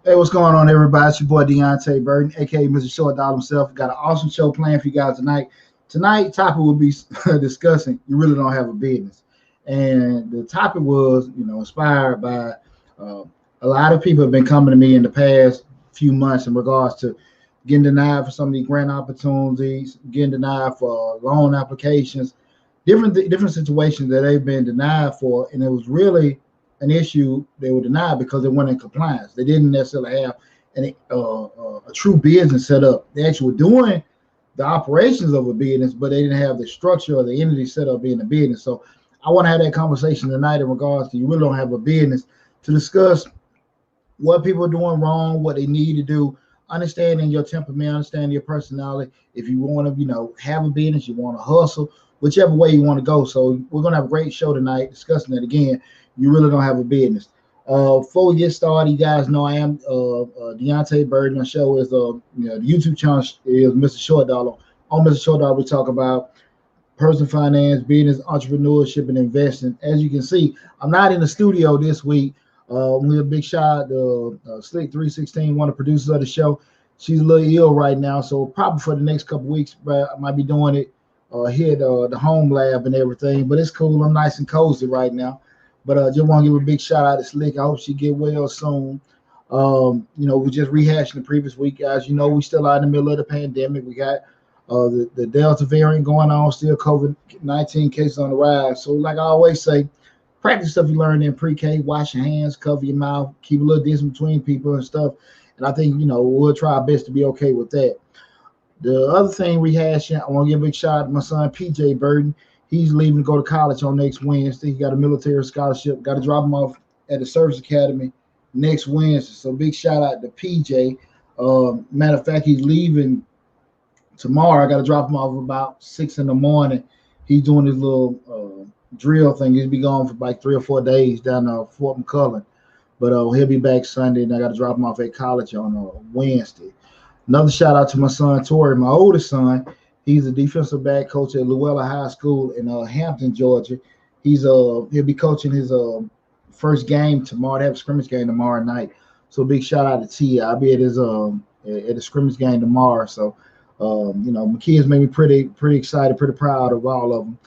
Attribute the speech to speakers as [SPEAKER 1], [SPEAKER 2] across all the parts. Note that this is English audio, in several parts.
[SPEAKER 1] Hey, what's going on, everybody? It's your boy Deonte Burden, aka Mr. Short Dollar himself. Got an awesome show planned for you guys tonight. Tonight's topic will be discussing you really don't have a business, and the topic was, inspired by a lot of people have been coming to me in the past few months in regards to getting denied for some of these grant opportunities, getting denied for loan applications, different situations that they've been denied for, and it was really an issue. They were denied because they weren't in compliance. They didn't necessarily have a true business set up. They actually were doing the operations of a business, but they didn't have the structure or the entity set up being a business. So I want to have that conversation tonight in regards to you really don't have a business, to discuss what people are doing wrong, what they need to do, understanding your temperament, understanding your personality. If you want to, have a business, you want to hustle, whichever way you want to go. So we're going to have a great show tonight discussing that again. You really don't have a business. Before we get started, you guys know I am Deonte Burden. My show is the YouTube channel is Mr. Short Dollar. On Mr. Short Dollar, we talk about personal finance, business, entrepreneurship, and investing. As you can see, I'm not in the studio this week. We a big shout out to Slick 316, one of the producers of the show. She's a little ill right now, so probably for the next couple weeks, but I might be doing it here at the home lab and everything. But it's cool. I'm nice and cozy right now. But just want to give a big shout out to Slick. I hope she get well soon. We just rehashing the previous week, guys. We still out in the middle of the pandemic. We got the Delta variant going on, still COVID-19 cases on the rise. So, like I always say, practice stuff you learned in pre-K. Wash your hands, cover your mouth, keep a little distance between people and stuff. And I think we'll try our best to be okay with that. The other thing rehashing, I want to give a big shout out to my son PJ Burden. He's leaving to go to college on next Wednesday. He got a military scholarship. Got to drop him off at the Service Academy next Wednesday. So big shout out to PJ. Matter of fact, he's leaving tomorrow. I got to drop him off about 6 in the morning. He's doing his little drill thing. He'll be gone for like 3 or 4 days down Fort McCullough. But he'll be back Sunday, and I got to drop him off at college on Wednesday. Another shout out to my son Tori, my oldest son. He's a defensive back coach at Luella High School in Hampton, Georgia. He'll be coaching his first game tomorrow. They have a scrimmage game tomorrow night. So big shout out to T. I'll be at his at the scrimmage game tomorrow. So my kids made me pretty excited, pretty proud of all of them.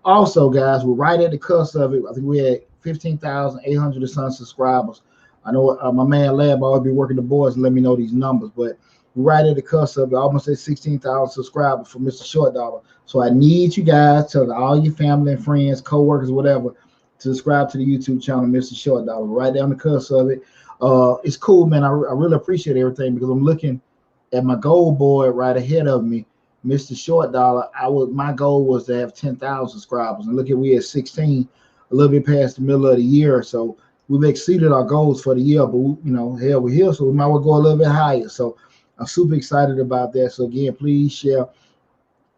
[SPEAKER 1] Also, guys, we're right at the cusp of it. I think we had 15,800 or some subscribers. I know my man Lab always be working the boards and let me know these numbers, but we're right at the cusp of it. I almost said 16,000 subscribers for Mr. Short Dollar. So I need you guys, tell all your family and friends, co-workers, whatever, to subscribe to the YouTube channel, Mr. Short Dollar. Right down the cusp of it. It's cool, man. I really appreciate everything because I'm looking at my goal board right ahead of me, Mr. Short Dollar. My goal was to have 10,000 subscribers, and look at we at 16, a little bit past the middle of the year. So we've exceeded our goals for the year, but hell, we're here, so we might well go a little bit higher. So I'm super excited about that. So again, please share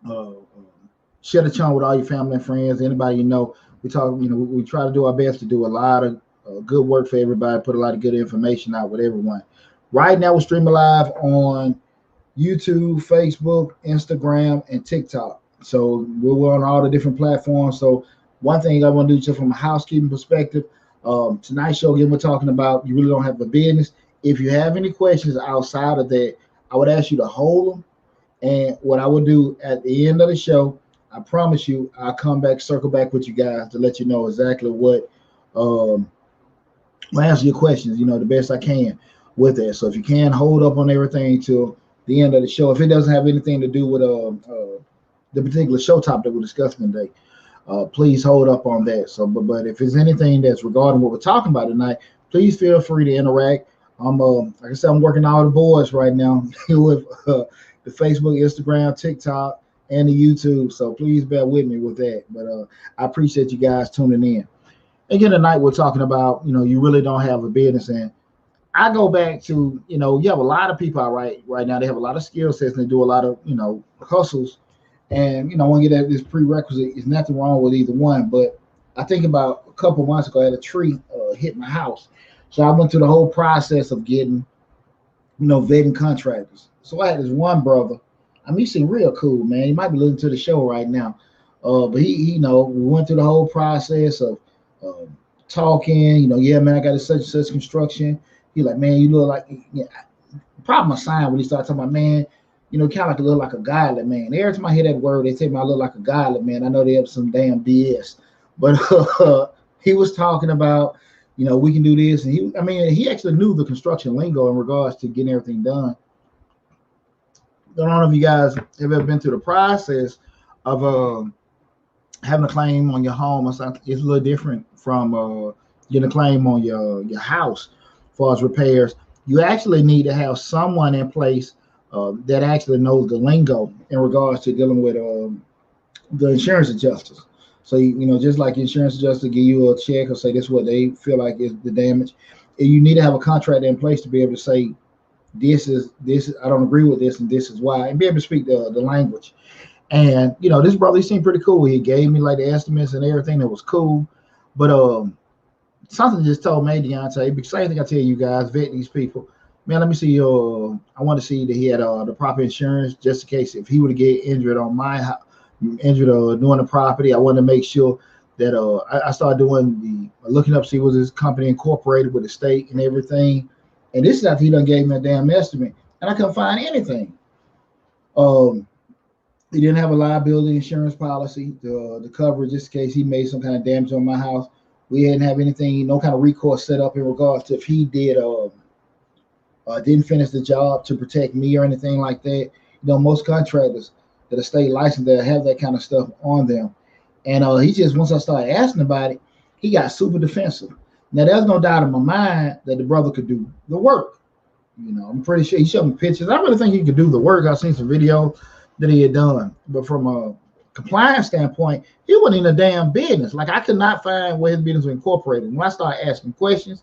[SPEAKER 1] the channel with all your family and friends, anybody you know. We try to do our best to do a lot of good work for everybody, put a lot of good information out with everyone. Right now, we're streaming live on YouTube, Facebook, Instagram, and TikTok. So we're on all the different platforms. So one thing I want to do just from a housekeeping perspective, tonight's show, again, we're talking about you really don't have a business. If you have any questions outside of that, I would ask you to hold them. And what I would do at the end of the show, I promise you, I'll come back, circle back with you guys to let you know exactly what, I'll answer your questions, the best I can with that. So if you can, hold up on everything till the end of the show. If it doesn't have anything to do with the particular show topic that we're discussing today, please hold up on that. So, but if it's anything that's regarding what we're talking about tonight, please feel free to interact. Like I said, I'm working all the boards right now with the Facebook, Instagram, TikTok, and the YouTube. So please bear with me with that. But I appreciate you guys tuning in. Again, tonight we're talking about, you really don't have a business. And I go back to, you have a lot of people out right now. They have a lot of skill sets and they do a lot of, hustles. And, when you get at this prerequisite, there's nothing wrong with either one. But I think about a couple months ago, I had a tree hit my house. So I went through the whole process of getting, vetting contractors. So I had this one brother. He seemed real cool, man. He might be listening to the show right now. But he we went through the whole process of talking, yeah, man, I got a such and such construction. He like, man, you look like, problem I signed when he started talking about, man, kind of like look like a godly man. Every time I hear that word, they tell me I look like a godly man. I know they have some damn BS. But he was talking about, we can do this. And he actually knew the construction lingo in regards to getting everything done. I don't know if you guys have ever been through the process of having a claim on your home or something. It's a little different from getting a claim on your house as far as repairs. You actually need to have someone in place that actually knows the lingo in regards to dealing with the insurance adjusters. So, just like insurance adjuster give you a check or say this is what they feel like is the damage, you need to have a contract in place to be able to say, this is I don't agree with this and this is why, and be able to speak the language. And this brother, he seemed pretty cool. He gave me like the estimates and everything that was cool. But something just told me, Deonte, same thing I tell you guys, vet these people. Man, let me see I want to see that he had the proper insurance just in case if he were to get injured on my injured or doing the property. I wanted to make sure that I started doing looking up, see was his company incorporated with the state and everything. And this is after he done gave me a damn estimate, and I couldn't find anything. He didn't have a liability insurance policy, the coverage just in case he made some kind of damage on my house. We didn't have anything, no kind of recourse set up in regards to if he did didn't finish the job to protect me or anything like that. You know, most contractors that are state licensed that have that kind of stuff on them. And he just, once I started asking about it, he got super defensive. Now, there's no doubt in my mind that the brother could do the work. You know, I'm pretty sure he showed me pictures. I really think he could do the work. I've seen some video that he had done. But from a compliance standpoint, he wasn't in a damn business. Like, I could not find where his business was incorporated. When I started asking questions,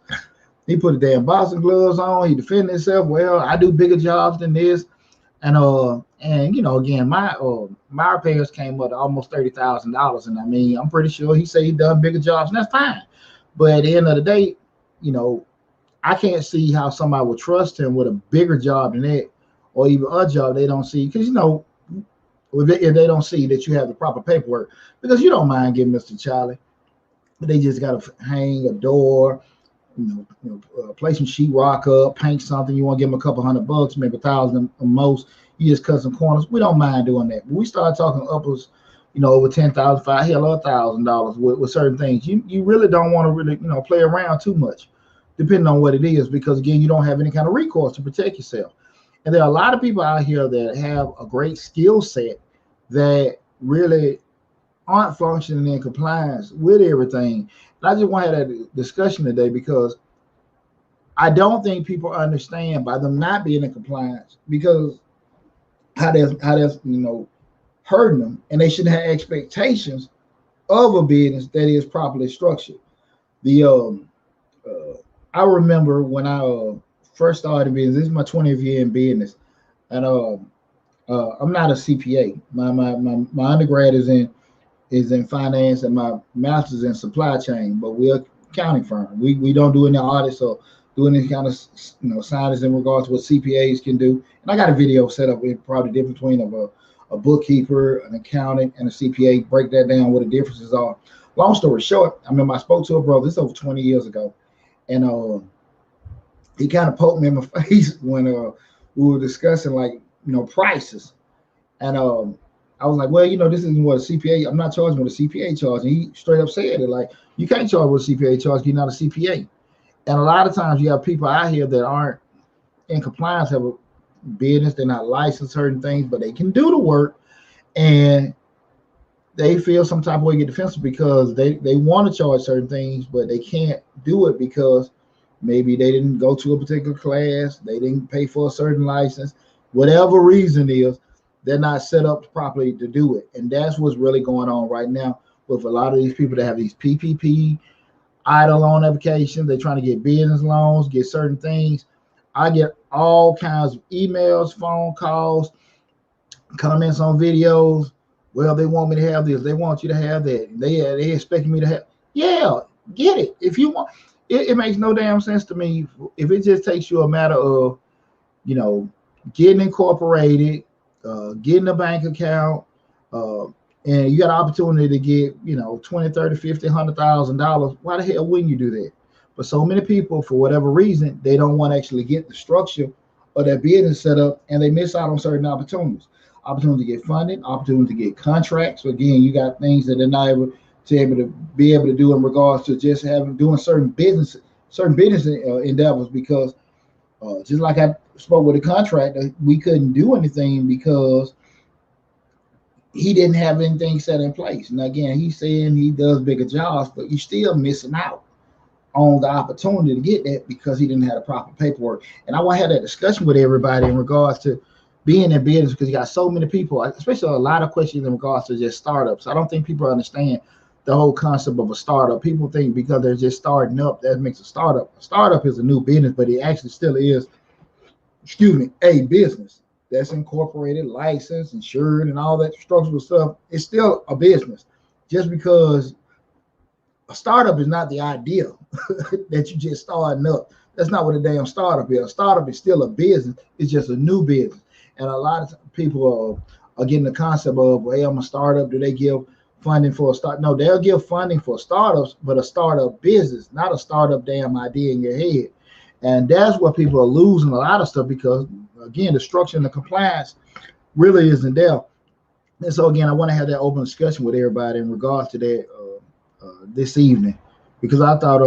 [SPEAKER 1] he put the damn boxing gloves on. He defended himself. Well, I do bigger jobs than this. And you know, again, my repairs came up to almost $30,000. And I mean, I'm pretty sure he said he done bigger jobs, and that's fine. But at the end of the day, you know, I can't see how somebody would trust him with a bigger job than that, or even a job they don't see. Because, you know, if they don't see that you have the proper paperwork, because you don't mind giving Mr. Charlie, but they just got to hang a door, place some sheetrock up, paint something. You want to give them a couple $100, maybe $1,000 at most. You just cut some corners. We don't mind doing that. But we start talking upwards, you know, over $10,000, $1,000 with certain things. You really don't want to really, you know, play around too much, depending on what it is, because again, you don't have any kind of recourse to protect yourself. And there are a lot of people out here that have a great skill set that really aren't functioning in compliance with everything. And I just want to have that discussion today, because I don't think people understand by them not being in compliance, because how that's you know, hurting them, and they shouldn't have expectations of a business that is properly structured. I remember when I first started business. This is my 20th year in business, and I'm not a CPA. My undergrad is in finance, and my master's in supply chain. But we're an accounting firm. We don't do any audits or do any kind of, you know, science in regards to what CPAs can do. And I got a video set up with probably the difference between a bookkeeper, an accountant, and a CPA. Break that down, what the differences are. Long story short, I remember I spoke to a brother. This is over 20 years ago, and he kind of poked me in my face when we were discussing, like, you know, prices. And I was like, well, you know, this isn't what a CPA, I'm not charging what a CPA charges. And he straight up said it, like, you can't charge what a CPA charges, you're not a CPA. And a lot of times you have people out here that aren't in compliance, have a business, they're not licensed, certain things, but they can do the work, and they feel some type of way, get defensive, because they want to charge certain things, but they can't do it because maybe they didn't go to a particular class, they didn't pay for a certain license, whatever reason is, they're not set up properly to do it. And that's what's really going on right now with a lot of these people that have these PPP, idle loan applications. They're trying to get business loans, get certain things. I get all kinds of emails, phone calls, comments on videos. Well, they want me to have this. They want you to have that. They expect me to have. Yeah, get it. If you want, it makes no damn sense to me if it just takes you a matter of, you know, getting incorporated, getting a bank account, and you got an opportunity to get, you know, $20, $30, $50, $100,000. Why the hell wouldn't you do that? But so many people, for whatever reason, they don't want to actually get the structure of their business set up, and they miss out on certain opportunities. Opportunity to get funding, opportunity to get contracts. So again, you got things that they're not able to do in regards to just doing certain business endeavors, because just like I spoke with a contractor, we couldn't do anything because he didn't have anything set in place. And again, he's saying he does bigger jobs, but you're still missing out on the opportunity to get that because he didn't have the proper paperwork. And I want to have that discussion with everybody in regards to being in business, because you got so many people, especially a lot of questions in regards to just startups. I don't think people understand the whole concept of a startup. People think because they're just starting up, that makes a startup. A startup is a new business, but it actually still is, a business that's incorporated, licensed, insured, and all that structural stuff. It's still a business. Just because a startup is not the idea that you just starting up. That's not what a damn startup is. A startup is still a business. It's just a new business. And a lot of people are getting the concept of, well, hey, I'm a startup. Do they give funding for a start? No, they'll give funding for startups, but a startup business, not a startup damn idea in your head. And that's what people are losing a lot of stuff, because, again, the structure and the compliance really isn't there. And so, again, I want to have that open discussion with everybody in regards to that this evening, because I thought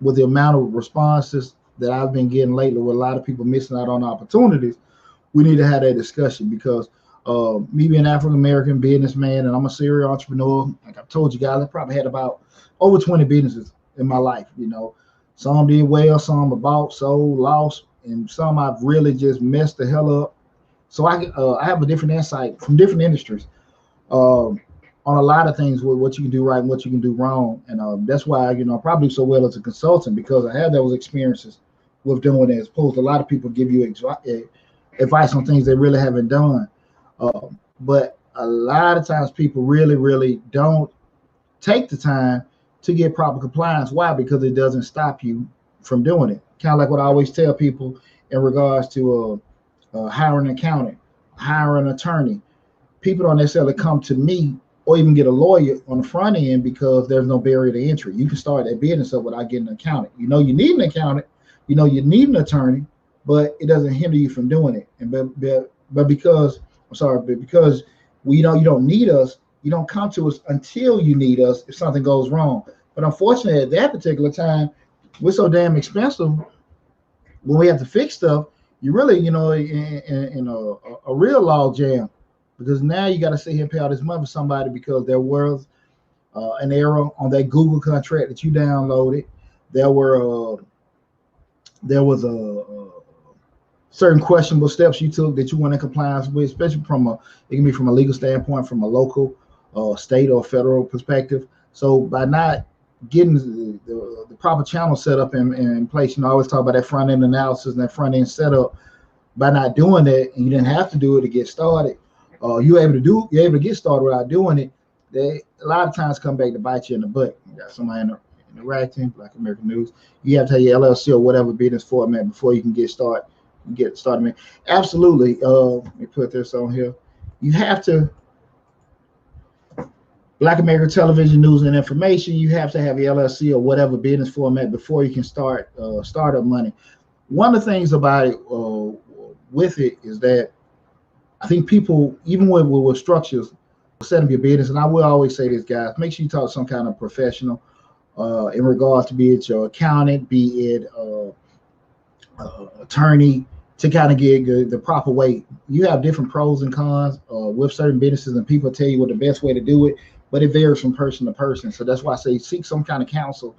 [SPEAKER 1] with the amount of responses that I've been getting lately with a lot of people missing out on opportunities, we need to have that discussion because me being an African American businessman and I'm a serial entrepreneur, like I've told you guys, I probably had about over 20 businesses in my life. You know, some did well, some I bought, sold, lost, and some I've really just messed the hell up. So I have a different insight from different industries on a lot of things with what you can do right and what you can do wrong. And that's why, you know, I probably do so well as a consultant because I have those experiences with doing it as opposed to a lot of people give you advice on things they really haven't done. But a lot of times people really, really don't take the time to get proper compliance. Why? Because it doesn't stop you from doing it. Kind of like what I always tell people in regards to hiring an accountant, hiring an attorney. People don't necessarily come to me or even get a lawyer on the front end because there's no barrier to entry. You can start that business up without getting an accountant. You know you need an accountant, you know you need an attorney, but it doesn't hinder you from doing it. And but because you don't need us, you don't come to us until you need us if something goes wrong. But unfortunately, at that particular time, we're so damn expensive when we have to fix stuff. You really, you know, in a real log jam because now you got to sit here and pay all this money for somebody because there was an error on that Google contract that you downloaded. There was a certain questionable steps you took that you weren't in compliance with, especially it can be from a legal standpoint, from a local, state or federal perspective. So by not getting the proper channel set up in place, you know, I always talk about that front end analysis and that front end setup. By not doing that, and you didn't have to do it to get started, you're able to get started without doing it. They a lot of times come back to bite you in the butt. You got somebody interacting, Black American News. You have to have your LLC or whatever business format before you can get started. Man. Absolutely. Let me put this on here. You have to. Black American Television News and Information. You have to have your LLC or whatever business format before you can start startup money. One of the things about it with it is that I think people, even with structures, set up your business, and I will always say this, guys, make sure you talk to some kind of professional in regards to be it your accountant, be it attorney, to kind of get the proper way. You have different pros and cons with certain businesses, and people tell you what the best way to do it, but it varies from person to person. So that's why I say seek some kind of counsel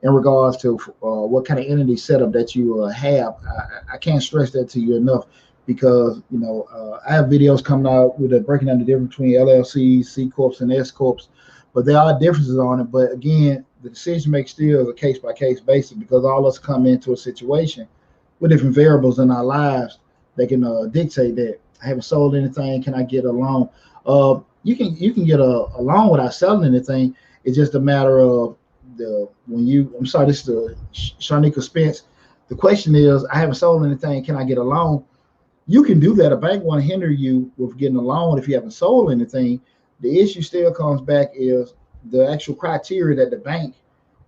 [SPEAKER 1] in regards to what kind of entity setup that you have. I can't stress that to you enough because, you know, I have videos coming out with breaking down the difference between LLCs, C Corps, and S Corps, but there are differences on it. But again, the decision makes still is a case-by-case basis because all of us come into a situation with different variables in our lives that can dictate that. I haven't sold anything. Can I get a loan? You can get a loan without selling anything. It's just a matter of I'm sorry, this is the Shanika Spence. The question is, I haven't sold anything. Can I get a loan? You can do that. A bank won't hinder you with getting a loan if you haven't sold anything. The issue still comes back is the actual criteria that the bank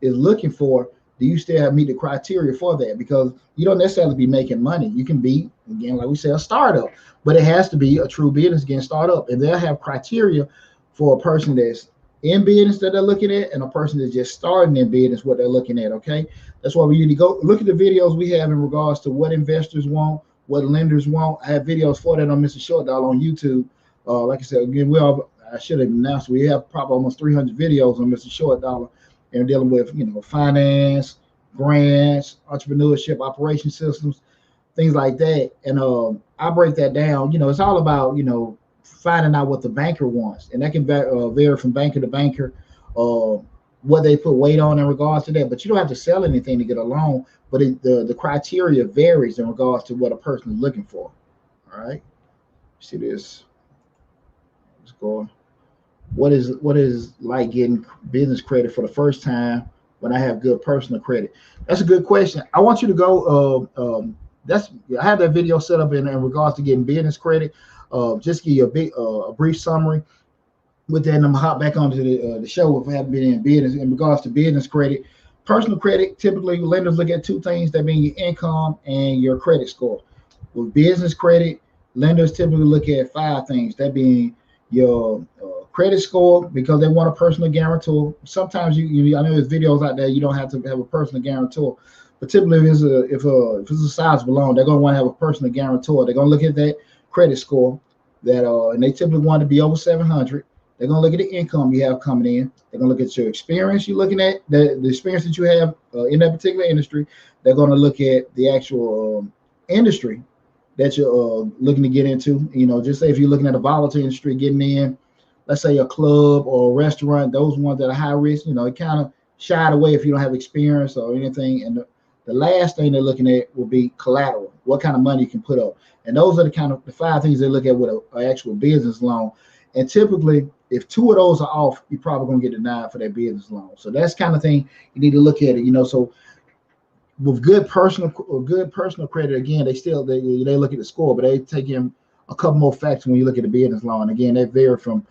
[SPEAKER 1] is looking for. Do you still meet the criteria for that? Because you don't necessarily be making money. You can be, again, like we say, a startup, but it has to be a true business, again, startup. And they'll have criteria for a person that's in business that they're looking at and a person that's just starting in business, what they're looking at, okay? That's why we need to go look at the videos we have in regards to what investors want, what lenders want. I have videos for that on Mr. Short Dollar on YouTube. Like I said, again, I should have announced we have probably almost 300 videos on Mr. Short Dollar and dealing with, you know, finance, grants, entrepreneurship, operation systems, things like that. And I break that down. You know, it's all about, you know, finding out what the banker wants, and that can vary from banker to banker, what they put weight on in regards to that. But you don't have to sell anything to get a loan, but the criteria varies in regards to what a person is looking for. All right, see this. Let's go. What is like getting business credit for the first time when I have good personal credit? That's a good question. I want you to go. I have that video set up in regards to getting business credit. Just give you a brief summary with that, and I'm gonna hop back onto the show if I haven't been in business. In regards to business credit, personal credit, typically lenders look at two things, that being your income and your credit score. With business credit, lenders typically look at 5 things, that being your credit score, because they want a personal guarantor. Sometimes I know there's videos out there you don't have to have a personal guarantor, But typically, if it's a sizable loan, they're going to want to have a personal guarantor. They're going to look at that credit score and they typically want to be over 700. They're going to look at the income you have coming in. They're going to look at your experience. You're looking at the experience that you have in that particular industry. They're going to look at the actual industry that you're looking to get into. Just say if you're looking at a volatile industry, getting in, let's say a club or a restaurant, those ones that are high risk, it kind of shied away if you don't have experience or anything. And the last thing they're looking at will be collateral, what kind of money you can put up. And those are the 5 things they look at with an actual business loan. And typically, if 2 of those are off, you're probably going to get denied for that business loan. So that's kind of thing you need to look at it. So with good personal credit, again, they look at the score, but they take in a couple more factors when you look at the business loan. Again, they vary from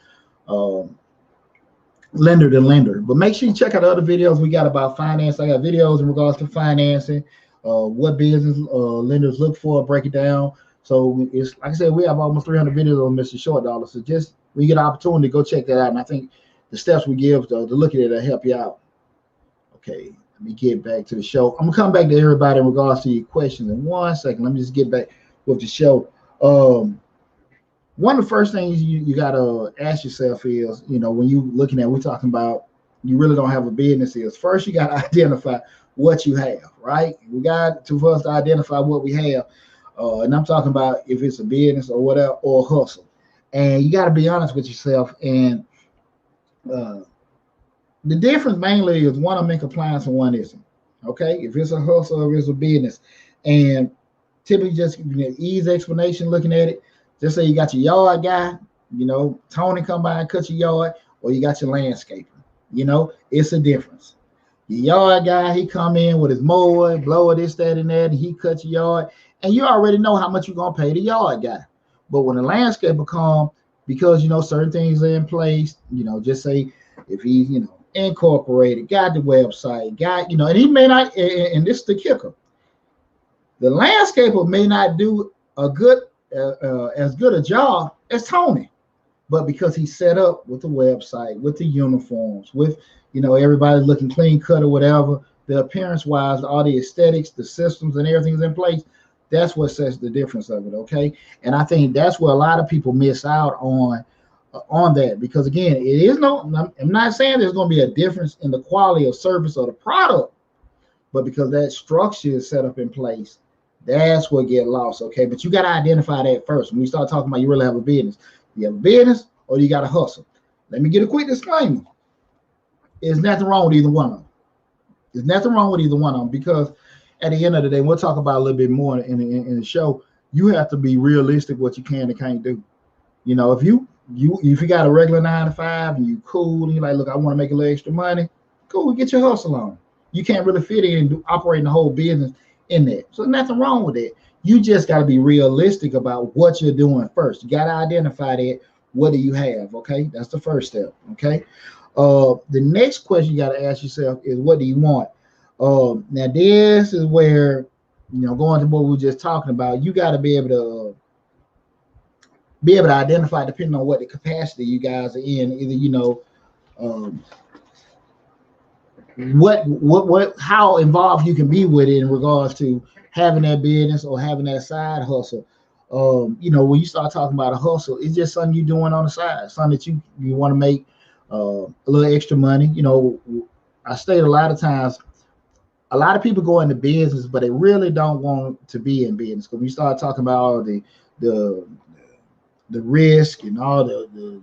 [SPEAKER 1] lender to lender. But make sure you check out the other videos we got about finance. I got videos in regards to financing, what business lenders look for, break it down. So it's like I said, we have almost 300 videos on Mr. Short Dollar. So just when you get an opportunity, go check that out. And I think the steps we give to look at it will help you out. Okay, let me get back to the show. I'm gonna come back to everybody in regards to your questions in 1 second. Let me just get back with the show. One of the first things you gotta ask yourself is, when you looking at, we're talking about you really don't have a business, is first you gotta identify what you have, right? We got to first identify what we have. And I'm talking about if it's a business or whatever, or hustle. And you got to be honest with yourself. And the difference mainly is one I'm in compliance and one isn't. Okay, if it's a hustle or if it's a business, and typically just easy explanation looking at it. Just say you got your yard guy, Tony come by and cut your yard, or you got your landscaper. It's a difference. Your yard guy, he come in with his mower, blower, this, that, and that, and he cuts your yard. And you already know how much you're going to pay the yard guy. But when the landscaper comes, because, certain things are in place, just say if he's, incorporated, got the website, and he may not, and this is the kicker, the landscaper may not do as good a job as Tony. But because he's set up with the website, with the uniforms, with, everybody looking clean cut or whatever, the appearance wise, all the aesthetics, the systems and everything's in place. That's what sets the difference of it, okay? And I think that's where a lot of people miss out on that, because again, I'm not saying there's going to be a difference in the quality of service or the product, but because that structure is set up in place, that's what get lost, okay? But you got to identify that first. When we start talking about you really have a business, you have a business or you got to hustle. Let me get a quick disclaimer. There's nothing wrong with either one of them. There's nothing wrong with either one of them, because at the end of the day, we'll talk about a little bit more in the show. You have to be realistic what you can and can't do. If you got a regular 9 to 5 and you cool and you're like, look, I want to make a little extra money, cool, get your hustle on. You can't really fit in and operate the whole business in that. So nothing wrong with that. You just got to be realistic about what you're doing first. You got to identify that. What do you have? Okay, that's the first step. Okay. The next question you got to ask yourself is, what do you want? Now this is where, going to what we were just talking about, you got to be able to identify, depending on what the capacity you guys are in, either, how involved you can be with it in regards to having that business or having that side hustle. When you start talking about a hustle, it's just something you're doing on the side, something that you want to make a little extra money. I state a lot of times, a lot of people go into business, but they really don't want to be in business. Because when you start talking about all the risk and all the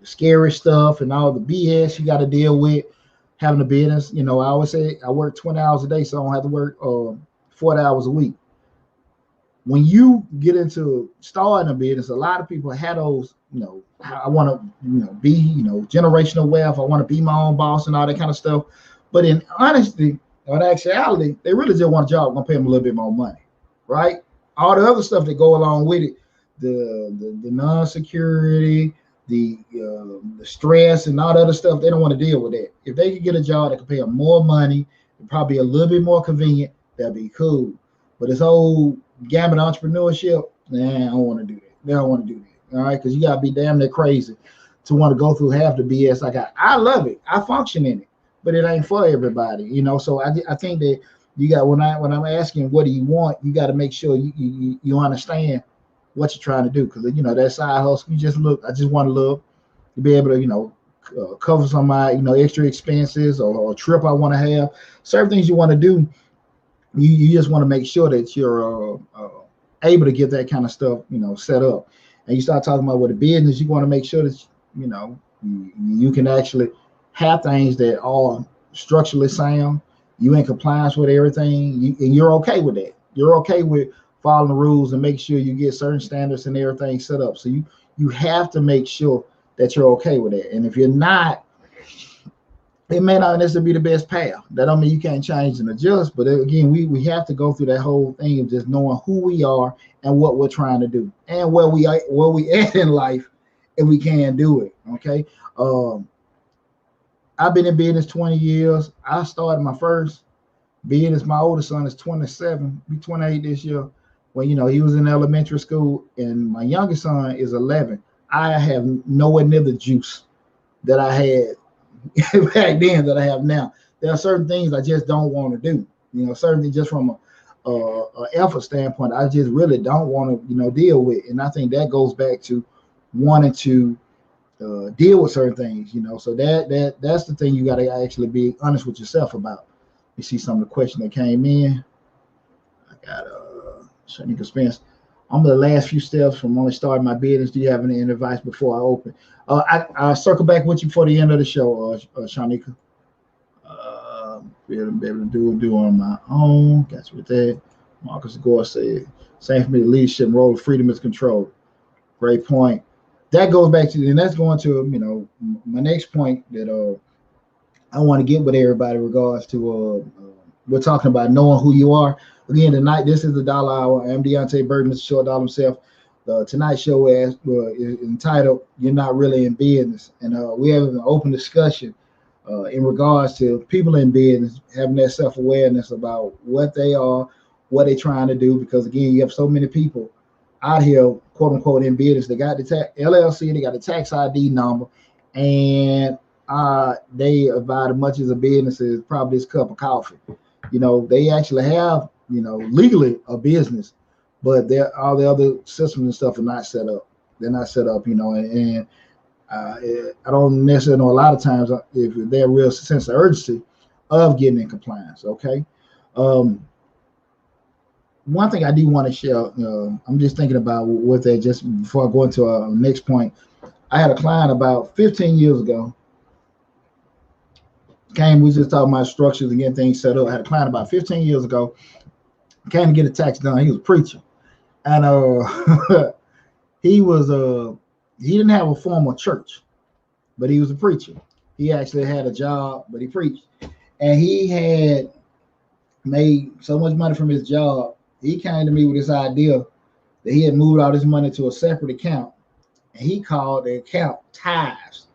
[SPEAKER 1] scary stuff and all the BS you got to deal with having a business, I always say I work 20 hours a day, so I don't have to work 40 hours a week. When you get into starting a business, a lot of people have those, I want to, be, generational wealth. I want to be my own boss and all that kind of stuff. But in honesty, or in actuality, they really just want a job. Gonna pay them a little bit more money, right? All the other stuff that go along with it, the non-security, the stress, and all the other stuff, they don't want to deal with that. If they could get a job that could pay them more money, probably a little bit more convenient, that'd be cool. But this whole gamut entrepreneurship, I don't want to do that. They don't want to do that, all right? Because you gotta be damn near crazy to want to go through half the BS I got. I love it. I function in it, but it ain't for everybody, So I think that You got when I'm asking what do you want, you got to make sure you understand what you're trying to do, because that side hustle. You just look. I just want to look to be able to cover some of my extra expenses or a trip I want to have. Certain things you want to do. You just want to make sure that you're able to get that kind of stuff set up. And you start talking about with a business, you want to make sure that you can actually have things that are structurally sound. You in compliance with everything, and you're okay with that. You're okay with following the rules and make sure you get certain standards and everything set up. So you have to make sure that you're okay with that. And if you're not, it may not necessarily be the best path. That don't mean you can't change and adjust, but again, we have to go through that whole thing of just knowing who we are and what we're trying to do and where we at in life, and we can do it. Okay. I've been in business 20 years. I started my first business. My oldest son is 27, be 28 this year. When he was in elementary school, and my youngest son is 11. I have nowhere near the juice that I had back then that I have now. There are certain things I just don't want to do. Certain things just from a effort standpoint, I just really don't want to deal with. And I think that goes back to wanting to deal with certain things. So that's the thing you got to actually be honest with yourself about. You see some of the questions that came in. I got Shanika Spence. I'm the last few steps from only starting my business. Do you have any advice before I open? I'll circle back with you for the end of the show, Shanika. Be able to do on my own. Got you with that. Marcus Gore said, same for me, the leadership role, freedom is control. Great point. That goes back to, and that's going to, my next point that I want to get with everybody in regards to, we're talking about knowing who you are. Again, tonight, this is the Dollar Hour. I'm Deonte Burden, Mr. Short Dollar himself. Tonight's show is entitled, You're Not Really in Business. And we have an open discussion in regards to people in business having that self-awareness about what they are, what they're trying to do. Because, again, you have so many people out here, quote unquote, in business. They got the LLC, they got the tax ID number, and they about as much as a business is probably this cup of coffee. They actually have, legally a business, but all the other systems and stuff are not set up. They're not set up, and I don't necessarily know a lot of times if they're a real sense of urgency of getting in compliance. Okay. One thing I do want to share, I'm just thinking about what they just before I go into our next point. I had a client about 15 years ago. We just talking about structures and getting things set up. I had a client about 15 years ago. Came to get a tax done. He was a preacher, and he didn't have a formal church, but he was a preacher. He actually had a job, but he preached, and he had made so much money from his job. He came to me with this idea that he had moved all his money to a separate account, and he called the account tithes.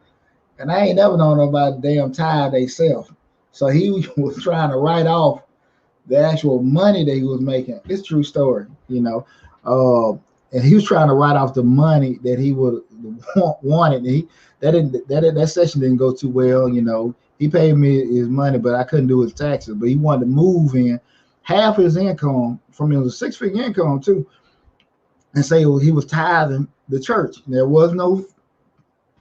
[SPEAKER 1] And I ain't never known about the damn tithe themselves. So he was trying to write off the actual money that he was making. It's a true story, and he was trying to write off the money that he would wanted. And that session didn't go too well. He paid me his money, but I couldn't do his taxes. But he wanted to move in half his income from his 6-figure income too, and say he was tithing the church. There was no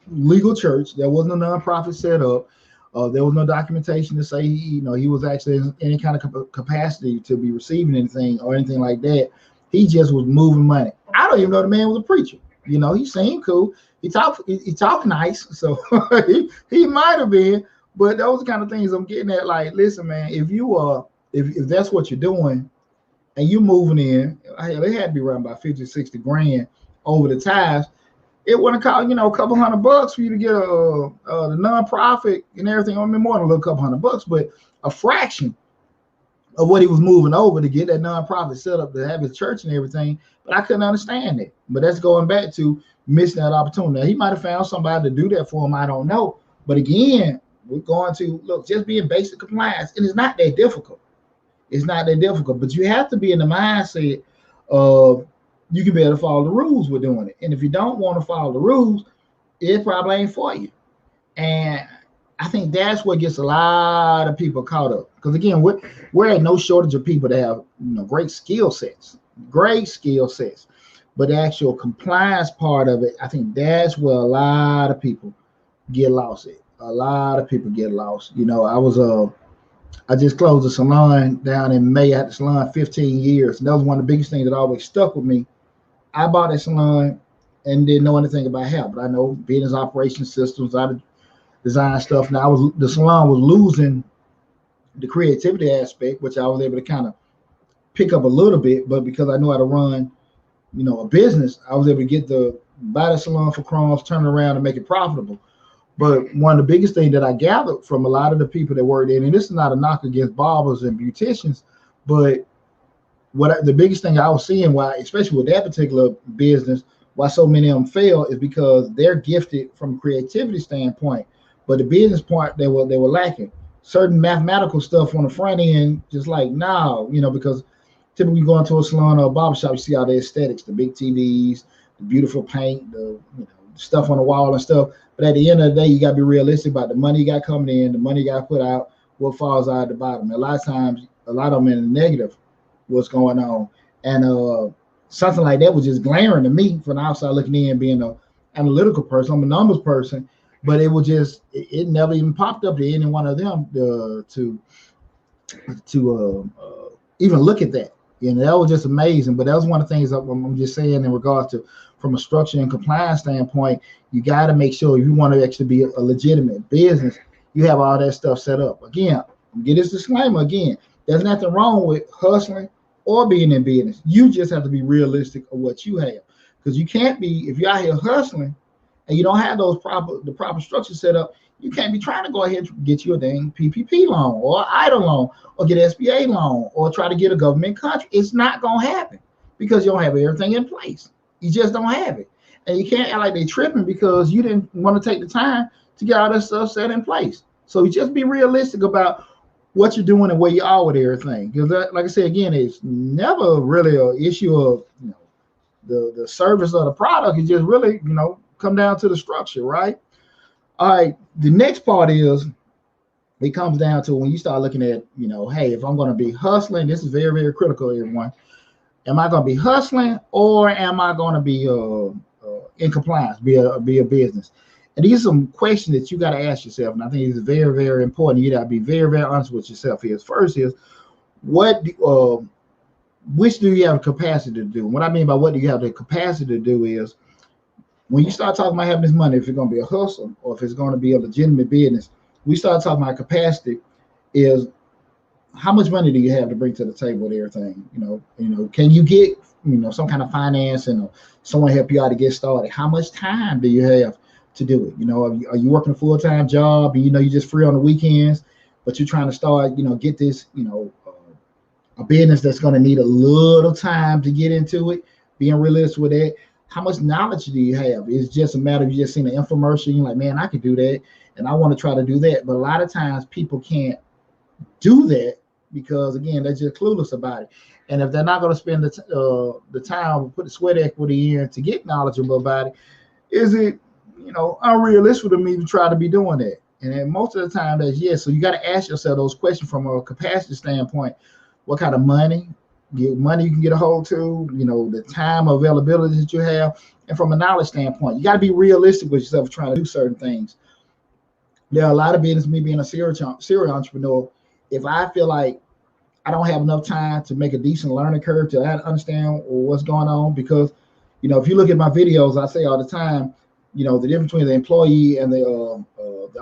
[SPEAKER 1] legal church. There was no nonprofit set up. There was no documentation to say he was actually in any kind of capacity to be receiving anything or anything like that. He just was moving money. I don't even know the man was a preacher. He seemed cool. He talked nice, so he might have been. But those are the kind of things I'm getting at. Like, listen, man, if that's what you're doing, and you're moving in, they had to be around about 50, 60 grand over the tithes. It wouldn't cost, a couple $100 for you to get the nonprofit and everything. I mean, more than a little couple $100, but a fraction of what he was moving over to get that nonprofit set up to have his church and everything. But I couldn't understand it. But that's going back to missing that opportunity. Now, he might have found somebody to do that for him. I don't know. But again, we're going to look, just be in basic compliance. And it's not that difficult. It's not that difficult. But you have to be in the mindset of, you can be able to follow the rules with doing it. And if you don't want to follow the rules, it probably ain't for you. And I think that's what gets a lot of people caught up. Because again, we're at no shortage of people that have great skill sets, but the actual compliance part of it, I think that's where a lot of people get lost at. A lot of people get lost. I just closed a salon down in May. I had the salon 15 years, and that was one of the biggest things that always stuck with me. I bought that salon and didn't know anything about hair, but I know business operation systems, I design stuff. Now the salon was losing the creativity aspect, which I was able to kind of pick up a little bit, but because I knew how to run, a business, I was able to buy the salon for crumbs, turn it around and make it profitable. But one of the biggest things that I gathered from a lot of the people that worked in, and this is not a knock against barbers and beauticians, but the biggest thing I was seeing why, especially with that particular business, why so many of them fail is because they're gifted from a creativity standpoint, but the business part they were lacking. Certain mathematical stuff on the front end, just like now, because typically you go into a salon or a barbershop, you see all the aesthetics, the big TVs, the beautiful paint, the stuff on the wall and stuff. But at the end of the day, you got to be realistic about the money you got coming in, the money you got put out, what falls out at the bottom. And a lot of times, a lot of them in the negative, what's going on. And something like that was just glaring to me from the outside looking in, being an analytical person. I'm a numbers person, but it was just, it never even popped up to any one of them to even look at that. That was just amazing. But that was one of the things I'm just saying in regards to, from a structure and compliance standpoint, you got to make sure if you want to actually be a legitimate business, you have all that stuff set up. Again, get this disclaimer again. There's nothing wrong with hustling or being in business. You just have to be realistic of what you have, because you can't be, if you're out here hustling and you don't have the proper structure set up, you can't be trying to go ahead and get you a dang PPP loan or IDA loan or get SBA loan or try to get a government contract. It's not going to happen because you don't have everything in place. You just don't have it. And you can't act like they're tripping because you didn't want to take the time to get all that stuff set in place. So you just be realistic about what you're doing and where you are with everything. Because like I said, again, it's never really an issue of the service of the product. It just really, come down to the structure, right? All right, the next part is, it comes down to when you start looking at, hey, if I'm going to be hustling, this is very, very critical, everyone. Am I going to be hustling or am I going to be in compliance, be a business? And these are some questions that you got to ask yourself. And I think it's very, very important. You got to be very, very honest with yourself here. First is, which do you have the capacity to do? What I mean by what do you have the capacity to do is, when you start talking about having this money, if it's going to be a hustle or if it's going to be a legitimate business, we start talking about capacity is, how much money do you have to bring to the table with everything? Can you get, some kind of financing or someone help you out to get started? How much time do you have to do it? Are you working a full-time job and you're just free on the weekends, but you're trying to start, get this, a business that's going to need a little time to get into it, being realistic with that. How much knowledge do you have? It's just a matter of you just seen an infomercial, you're like, man, I could do that, and I want to try to do that. But a lot of times people can't do that because, again, they're just clueless about it. And if they're not going to spend the time, put the sweat equity in to get knowledgeable about it, is it, unrealistic for me to try to be doing that? And then most of the time, that's yes. So you got to ask yourself those questions from a capacity standpoint. What kind of money you can get a hold to, the time availability that you have, and from a knowledge standpoint, you got to be realistic with yourself trying to do certain things. There are a lot of business, me being a serial entrepreneur, if I feel like I don't have enough time to make a decent learning curve to understand what's going on, because, if you look at my videos, I say all the time, the difference between the employee and the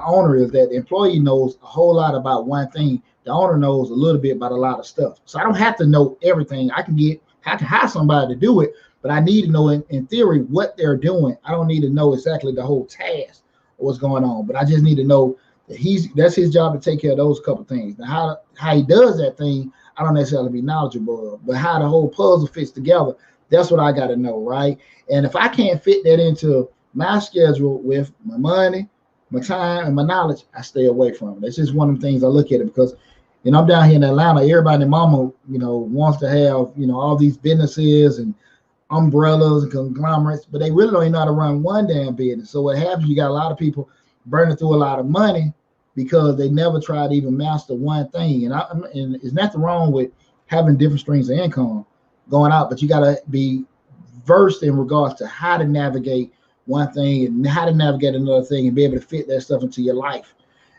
[SPEAKER 1] owner is that the employee knows a whole lot about one thing. The owner knows a little bit about a lot of stuff. So I don't have to know everything. I can hire somebody to do it, but I need to know in theory what they're doing. I don't need to know exactly the whole task or what's going on, but I just need to know that that's his job to take care of those couple things. Now, how he does that thing, I don't necessarily be knowledgeable of, but how the whole puzzle fits together, that's what I got to know, right? And if I can't fit that into my schedule with my money, my time, and my knowledge, I stay away from it. That's just one of the things I look at it, because I'm down here in Atlanta, everybody and mama, wants to have, all these businesses and umbrellas and conglomerates, but they really don't even know how to run one damn business. So what happens, you got a lot of people burning through a lot of money because they never try to even master one thing. And there's nothing wrong with having different streams of income going out, but you got to be versed in regards to how to navigate one thing and how to navigate another thing and be able to fit that stuff into your life.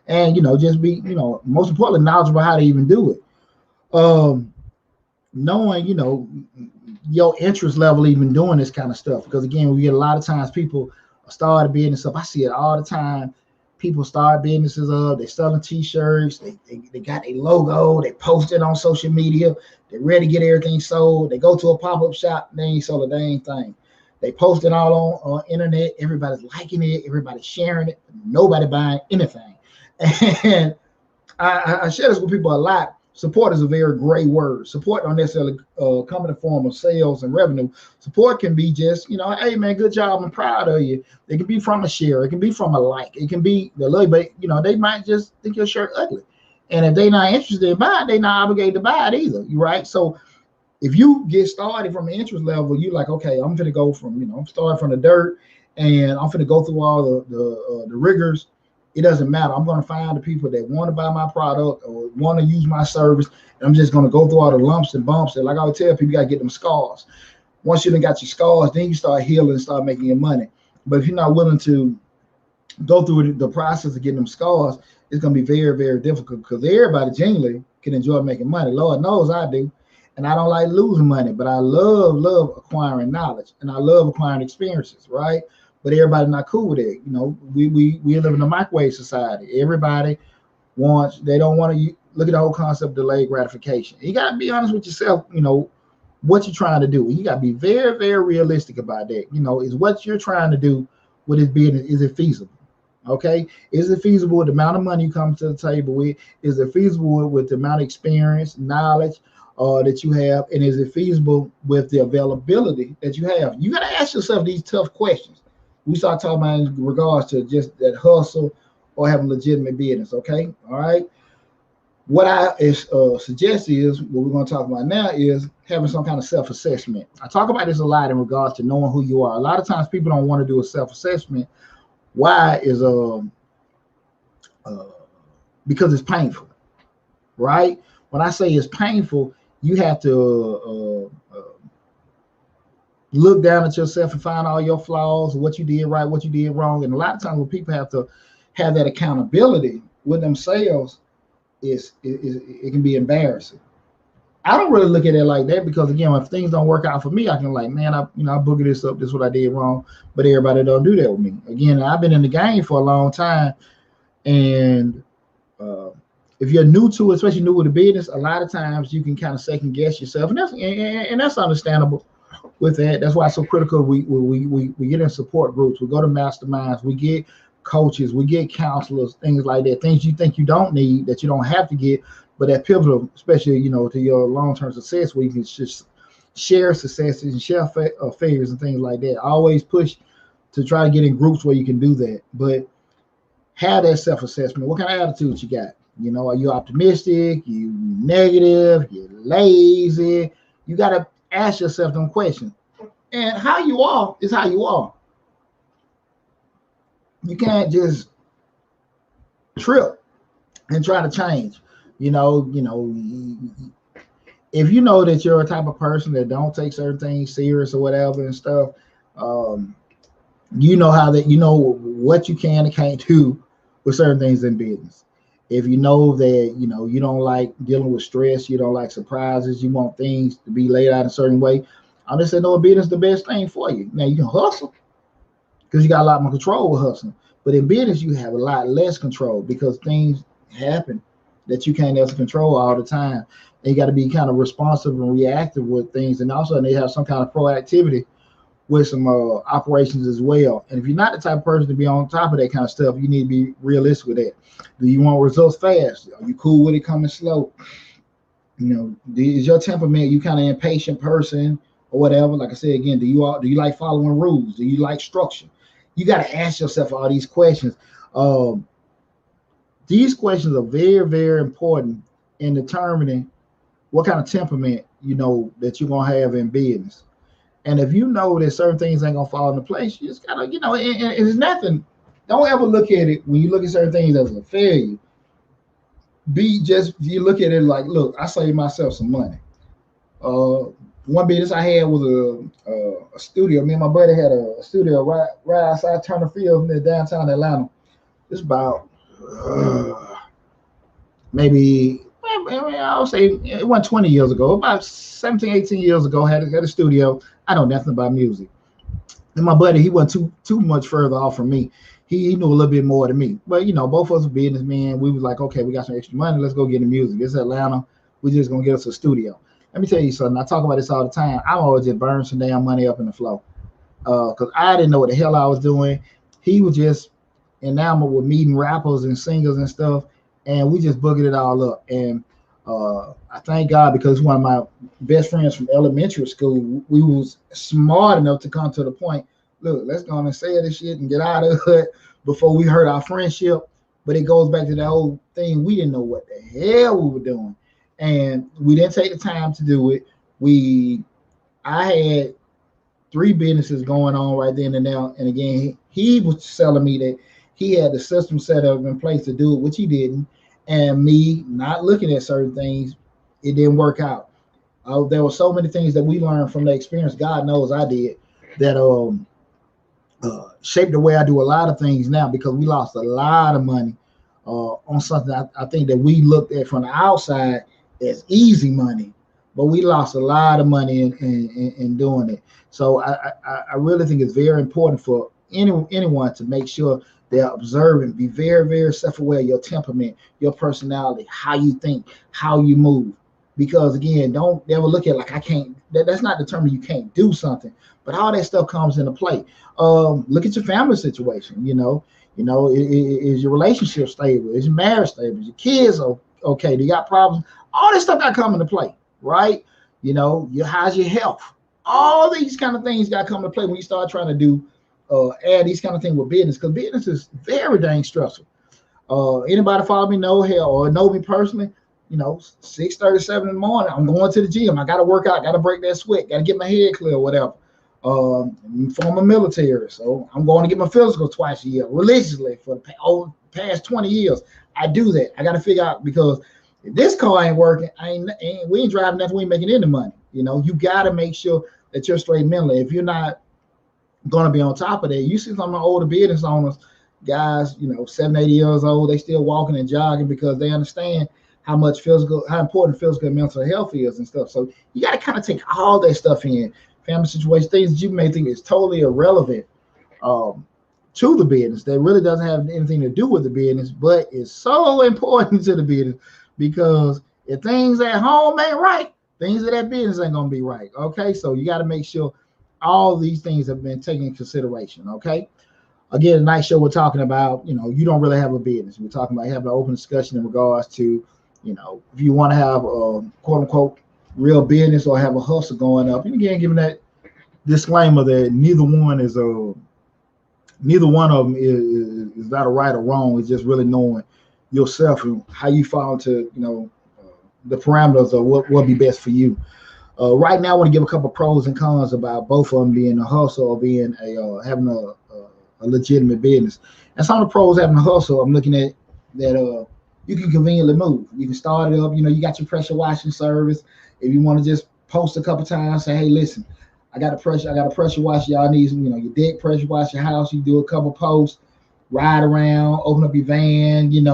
[SPEAKER 1] And, just be, most importantly, knowledgeable how to even do it. Knowing, your interest level even doing this kind of stuff. Because again, we get a lot of times people start a business up. I see it all the time. People start businesses up. They're selling t-shirts. They got a logo. They post it on social media. They're ready to get everything sold. They go to a pop-up shop. They ain't sold a dang thing. They post it all on internet. Everybody's liking it. Everybody's sharing it. Nobody buying anything. And I share this with people a lot. Support is a very great word. Support don't necessarily come in the form of sales and revenue. Support can be just, hey man, good job, I'm proud of you. It can be from a share. It can be from a like. It can be the little bit, they might just think your shirt ugly. And if they're not interested in buying, they're not obligated to buy it either, right? So if you get started from an interest level, you like, okay, I'm going to go from, I'm starting from the dirt and I'm going to go through all the rigors. It doesn't matter. I'm going to find the people that want to buy my product or want to use my service. And I'm just going to go through all the lumps and bumps. And like I would tell people, you got to get them scars. Once you done got your scars, then you start healing and start making your money. But if you're not willing to go through the process of getting them scars, it's going to be very, very difficult because everybody genuinely can enjoy making money. Lord knows I do. And I don't like losing money, but I love acquiring knowledge and I love acquiring experiences, right? But everybody's not cool with it. We live in a microwave society. Everybody they don't want to look at the whole concept of delayed gratification. You got to be honest with yourself, what you're trying to do. You got to be very, very realistic about that. Is what you're trying to do with this business, is it feasible? Okay. Is it feasible with the amount of money you come to the table with? Is it feasible with the amount of experience, knowledge that you have? And is it feasible with the availability that you have? You got to ask yourself these tough questions. We start talking about in regards to just that hustle or having legitimate business, okay? All right. What I suggest is, what we're going to talk about now is having some kind of self-assessment. I talk about this a lot in regards to knowing who you are. A lot of times people don't want to do a self-assessment. Why is because it's painful, right? When I say it's painful, you have to look down at yourself and find all your flaws, what you did right, what you did wrong. And a lot of times when people have to have that accountability with themselves, it can be embarrassing. I don't really look at it like that because, again, if things don't work out for me, I can like, man, I boogered this up. This is what I did wrong. But everybody don't do that with me. Again, I've been in the game for a long time. And if you're new to it, especially new with the business, a lot of times you can kind of second guess yourself. And that's understandable. With that, that's why it's so critical. We get in support groups, we go to masterminds, we get coaches, we get counselors, things like that, things you think you don't need, that you don't have to get, but that pivotal, especially to your long-term success, where you can just share successes and share failures and things like that. I always push to try to get in groups where you can do that, but have that self-assessment. What kind of attitude you got? Are you optimistic? You negative? You lazy? You got to ask yourself them questions. And how you are is how you are. You can't just trip and try to change. If you know that you're a type of person that don't take certain things serious or whatever and stuff, what you can and can't do with certain things in business. If you know that, you don't like dealing with stress, you don't like surprises, you want things to be laid out a certain way, I'm just saying, business is the best thing for you. Now, you can hustle because you got a lot more control with hustling. But in business, you have a lot less control because things happen that you can't ever control all the time. And you got to be kind of responsive and reactive with things. And also, they have some kind of proactivity with some operations as well. And if you're not the type of person to be on top of that kind of stuff, you need to be realistic with that. Do you want results fast? Are you cool with it coming slow? Is your temperament, you kind of impatient person or whatever? Like I said, again, do you like following rules? Do you like structure? You got to ask yourself all these questions. These questions are very, very important in determining what kind of temperament that you're gonna have in business. And if you know that certain things ain't gonna fall into place, you just gotta, and it's nothing Don't ever look at it when you look at certain things as a failure. You look at it like, look, I saved myself some money. Uh, One business I had was a studio. Me and my buddy had a studio right outside Turner Field near downtown Atlanta. It's about maybe I would say it wasn't 20 years ago, about 17, 18 years ago. Had a studio. I know nothing about music. And my buddy, he wasn't too much further off from me. He knew a little bit more than me. But you know, both of us were businessmen. We was like, okay, we got some extra money. Let's go get the music. It's Atlanta. We're just gonna get us a studio. Let me tell you something. I talk about this all the time. I'm always just burning some damn money up in the flow. Because I didn't know what the hell I was doing. He was just enamored with meeting rappers and singers and stuff, and we just boogered it all up. And I thank God because one of my best friends from elementary school, we was smart enough to come to the point, look, let's go on and say this shit and get out of it before we hurt our friendship. But it goes back to the whole thing. We didn't know what the hell we were doing. And we didn't take the time to do it. I had 3 businesses going on right then and now. And again, he was telling me that he had the system set up in place to do it, which he didn't. And me not looking at certain things, it didn't work out. There were so many things that we learned from the experience. God knows I did that shaped the way I do a lot of things now, because we lost a lot of money on something I think that we looked at from the outside as easy money, but we lost a lot of money in doing it. So I really think it's very important for anyone to make sure they're observing, be very, very self-aware of your temperament, your personality, how you think, how you move. Because again, don't ever look at it like I can't. That's not determining you can't do something, but all that stuff comes into play. Look at your family situation. Is your relationship stable? Is your marriage stable? Is your kids okay? Do you got problems? All this stuff got to come into play, right? How's your health? All these kind of things got to come into play when you start trying to do add these kind of things with business, because business is very dang stressful. Anybody follow me know me personally, 6:37 in the morning, I'm going to the gym. I got to work out, got to break that sweat, got to get my head clear, whatever. Former military, so I'm going to get my physical twice a year religiously for the past 20 years. I do that. I got to figure out, because if this car ain't working, we ain't driving nothing, we ain't making any money. You got to make sure that you're straight mentally. If you're not going to be on top of that, you see some of the older business owners, guys, 70, 80 years old, they still walking and jogging because they understand how important physical and mental health is and stuff. So you got to kind of take all that stuff in. Family situation, things that you may think is totally irrelevant to the business, that really doesn't have anything to do with the business, but it's so important to the business, because if things at home ain't right, things at that business ain't going to be right. Okay, so you got to make sure all these things have been taken into consideration. Okay, again, tonight's show we're talking about, you don't really have a business. We're talking about having an open discussion in regards to, if you want to have a quote unquote real business or have a hustle going up. And again, giving that disclaimer that neither one of them is not a right or wrong. It's just really knowing yourself and how you fall into the parameters of what will be best for you. Right now, I want to give a couple of pros and cons about both of them being a hustle or being having a legitimate business. And some of the pros having a hustle, I'm looking at that you can conveniently move. You can start it up. You got your pressure washing service. If you want to just post a couple times, say, hey, listen, I got a pressure wash. Y'all need some, your deck pressure wash your house. You do a couple posts, ride around, open up your van, in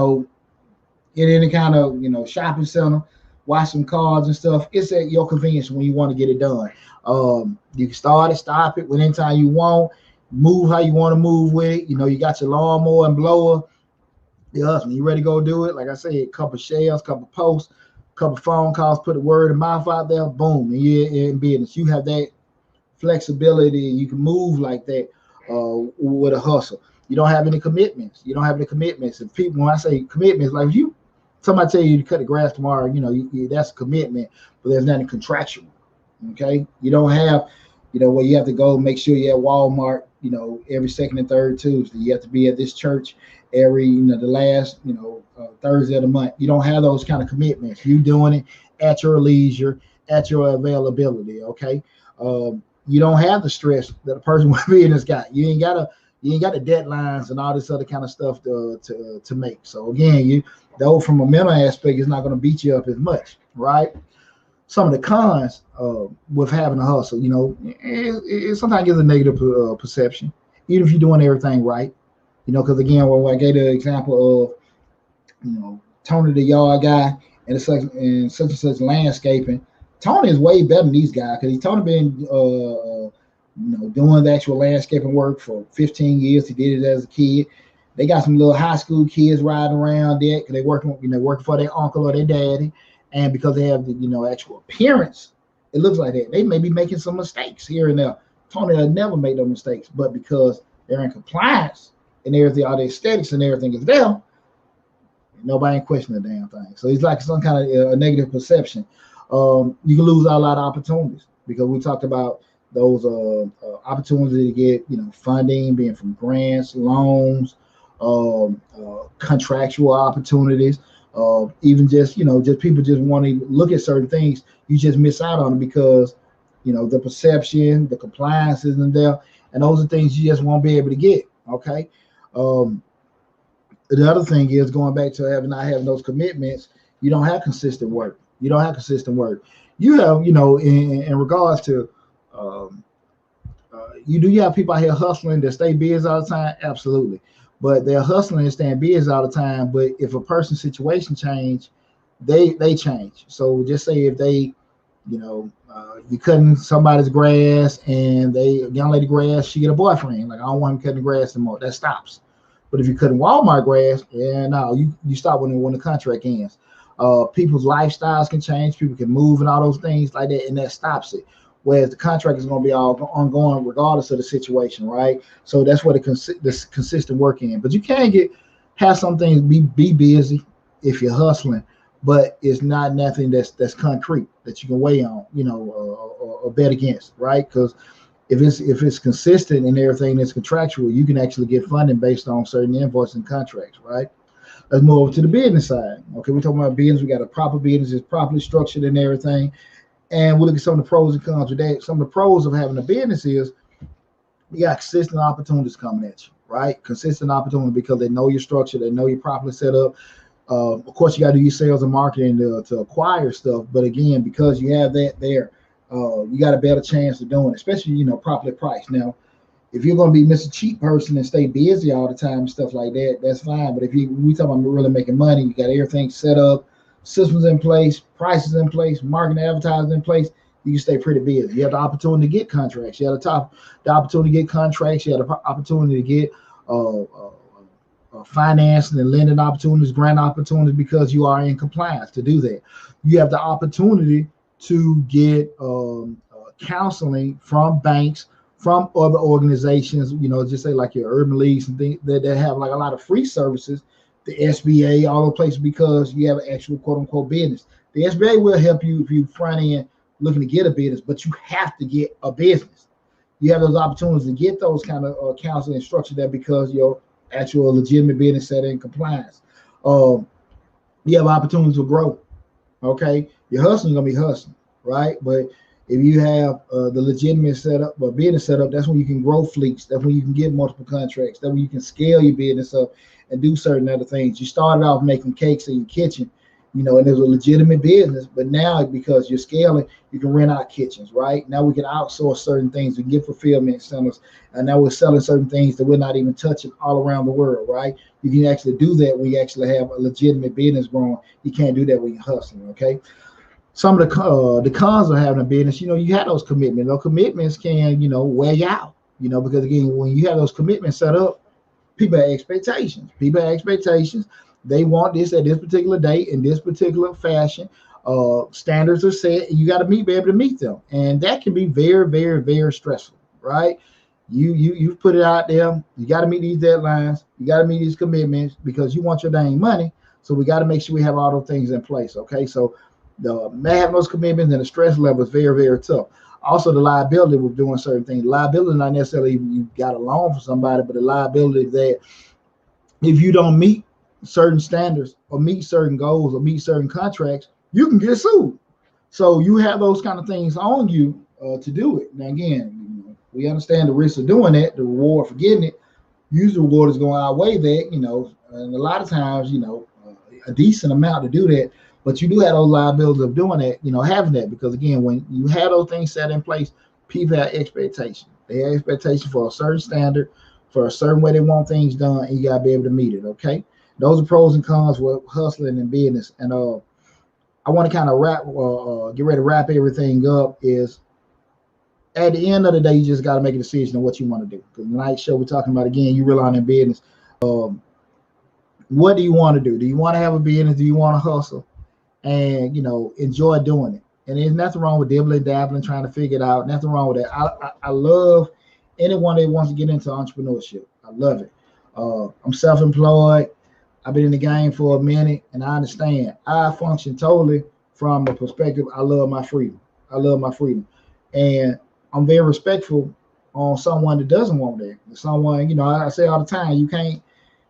[SPEAKER 1] any kind of, shopping center, wash some cars and stuff. It's at your convenience when you want to get it done. You can start it, stop it whenever time you want, move how you want to move with it. You got your lawnmower and blower. When you ready to go do it, like I said, a couple shells, couple posts, couple phone calls, put the word of mouth out there, boom, and you're in business. You have that flexibility, you can move like that with a hustle. You don't have any commitments. And people, when I say commitments, like if somebody tell you to cut the grass tomorrow, that's a commitment, but there's nothing contractual. Okay, you don't have, where you have to go make sure you're at Walmart, every second and third Tuesday. You have to be at this church every, the last, Thursday of the month. You don't have those kind of commitments. You doing it at your leisure, at your availability. Okay. You don't have the stress that a person with business got. You ain't got to You ain't got the deadlines and all this other kind of stuff to make. So again, you though from a mental aspect, it's not going to beat you up as much, right? Some of the cons with having a hustle, it sometimes gives a negative perception, even if you're doing everything right. Because again, when I gave the example of, Tony the yard guy and such and such landscaping, Tony is way better than these guys because Tony been doing the actual landscaping work for 15 years. He did it as a kid. They got some little high school kids riding around there because they working for their uncle or their daddy, and because they have the actual appearance, it looks like that. They may be making some mistakes here and there. Tony will never make those mistakes, but because they're in compliance and everything, all the aesthetics and everything is there, nobody ain't questioning the damn thing. So it's like some kind of a negative perception. You can lose a lot of opportunities because we talked about those opportunities to get funding, being from grants, loans, contractual opportunities, even just people just want to look at certain things. You just miss out on it because the perception, the compliance isn't there, and those are things you just won't be able to get. Okay. The other thing is going back to not having those commitments. You don't have consistent work. You have, in regards to, you have people out here hustling that stay busy all the time? Absolutely. But they're hustling and staying busy all the time. But if a person's situation change, they change. So just say if they, you cutting somebody's grass and young lady grass, she get a boyfriend. Like, I don't want him cutting the grass anymore. That stops. But if you cutting Walmart grass, you stop when the contract ends. People's lifestyles can change. People can move and all those things like that, and that stops it. Whereas the contract is going to be all ongoing regardless of the situation, right? So that's where the consistent work in. But you can have some things be busy if you're hustling, but it's not nothing that's concrete that you can weigh on, or bet against, right? Because if it's consistent and everything that's contractual, you can actually get funding based on certain invoices and contracts, right? Let's move over to the business side. Okay, we're talking about business. We got a proper business, it's properly structured and everything. And we'll look at some of the pros and cons with that. Some of the pros of having a business is you got consistent opportunities coming at you, right? Consistent opportunity because they know your structure, they know you're properly set up. Of course, you got to do your sales and marketing to acquire stuff. But again, because you have that there, you got a better chance of doing it, especially, properly priced. Now, if you're going to be Mr. Cheap person and stay busy all the time and stuff like that, that's fine. But if we talk about really making money, you got everything set up, systems in place, prices in place, marketing, advertising in place, you can stay pretty busy. You have the opportunity to get contracts. You have the opportunity to get contracts. You have the opportunity to get financing and lending opportunities, grant opportunities, because you are in compliance to do that. You have the opportunity to get counseling from banks, from other organizations, just say like your urban leagues and things that have like a lot of free services, the SBA, all the places, because you have an actual quote unquote business. The SBA will help you if you front end looking to get a business, but you have to get a business. You have those opportunities to get those kind of counseling and structure there because your actual legitimate business set in compliance. You have opportunities to grow. Okay, your hustling gonna be hustling, right? But if you have the legitimate setup or business setup, that's when you can grow fleets. That's when you can get multiple contracts. That's when you can scale your business up and do certain other things. You started off making cakes in your kitchen, and there's a legitimate business. But now, because you're scaling, you can rent out kitchens, right? Now we can outsource certain things. We can get fulfillment centers, and now we're selling certain things that we're not even touching all around the world, right? You can actually do that when you actually have a legitimate business growing. You can't do that when you're hustling, okay? Some of the cons of having a business, you have those commitments. Those commitments can, wear you out, because again, when you have those commitments set up, people have expectations. They want this at this particular date in this particular fashion. Standards are set, and you got to be able to meet them, and that can be very, very, very stressful, right? You've put it out there. You got to meet these deadlines. You got to meet these commitments because you want your dang money. So we got to make sure we have all those things in place, okay? So having those commitments and the stress level is very, very tough. Also, the liability with doing certain things. Liability not necessarily you got a loan for somebody, but the liability that if you don't meet certain standards or meet certain goals or meet certain contracts, you can get sued. So you have those kind of things on you to do it. Now, again, we understand the risk of doing that, the reward for getting it, Usually reward is going to outweigh that, and a lot of times, a decent amount to do that. But you do have those liabilities of doing that, having that, because again, when you have those things set in place, people have expectations. They have expectations for a certain standard, for a certain way they want things done, and you gotta be able to meet it. Okay, those are pros and cons with hustling and business. And I want to kind of get ready to wrap everything up. Is at the end of the day, you just got to make a decision on what you want to do. Because tonight's show, we're talking about, again, you rely on business. What do you want to do? Do you want to have a business? Do you want to hustle? And, enjoy doing it. And there's nothing wrong with dibbling, dabbling, trying to figure it out. Nothing wrong with that. I love anyone that wants to get into entrepreneurship. I love it. I'm self-employed. I've been in the game for a minute, and I understand. I function totally from the perspective, I love my freedom. I love my freedom. And I'm very respectful on someone that doesn't want that. Someone, I say all the time, you can't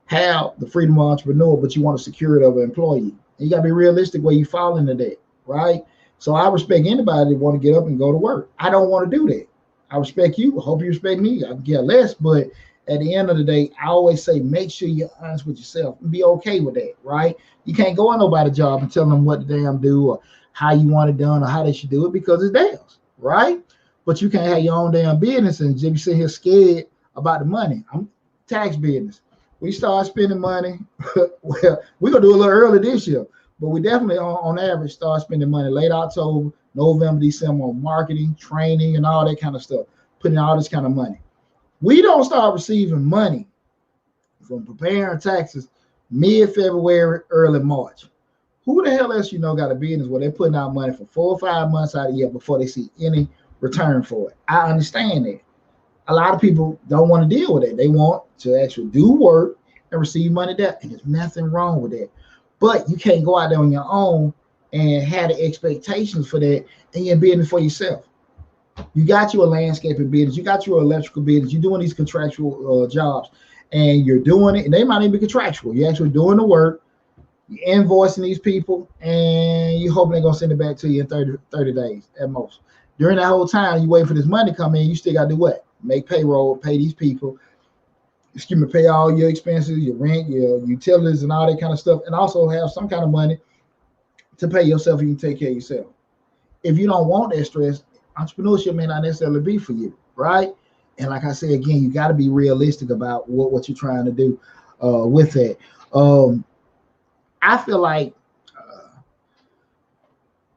[SPEAKER 1] have the freedom of entrepreneur, but you want the security of an employee. And you got to be realistic where you fall into that, right? So I respect anybody that want to get up and go to work. I don't want to do that. I respect you. I hope you respect me. I can get less, but at the end of the day, I always say, make sure you're honest with yourself and be okay with that, right? You can't go on nobody's job and tell them what to damn do or how you want it done or how they should do it, because it's theirs, right? But you can't have your own damn business and just be sitting here scared about the money. I'm tax business. We start spending money. Well, we're going to do a little early this year, but we definitely on average start spending money late October, November, December on marketing, training, and all that kind of stuff, putting all this kind of money. We don't start receiving money from preparing taxes mid-February, early March. Who the hell else got a business where they're putting out money for 4 or 5 months out of the year before they see any return for it? I understand that. A lot of people don't want to deal with it. They want to actually do work and receive money there, and there's nothing wrong with that. But you can't go out there on your own and have the expectations for that, and you're business for yourself. You got you a landscaping business, you got your electrical business, you're doing these contractual jobs, and you're doing it, and they might even be contractual. You're actually doing the work, you're invoicing these people, and you're hoping they're going to send it back to you in 30 days at most. During that whole time, you wait for this money to come in, you still got to do what? Make payroll, pay these people, pay all your expenses, your rent, your utilities, and all that kind of stuff, and also have some kind of money to pay yourself. You can take care of yourself. If you don't want that stress, entrepreneurship may not necessarily be for you, right? And like I said, again, you got to be realistic about what you're trying to do with that. I feel like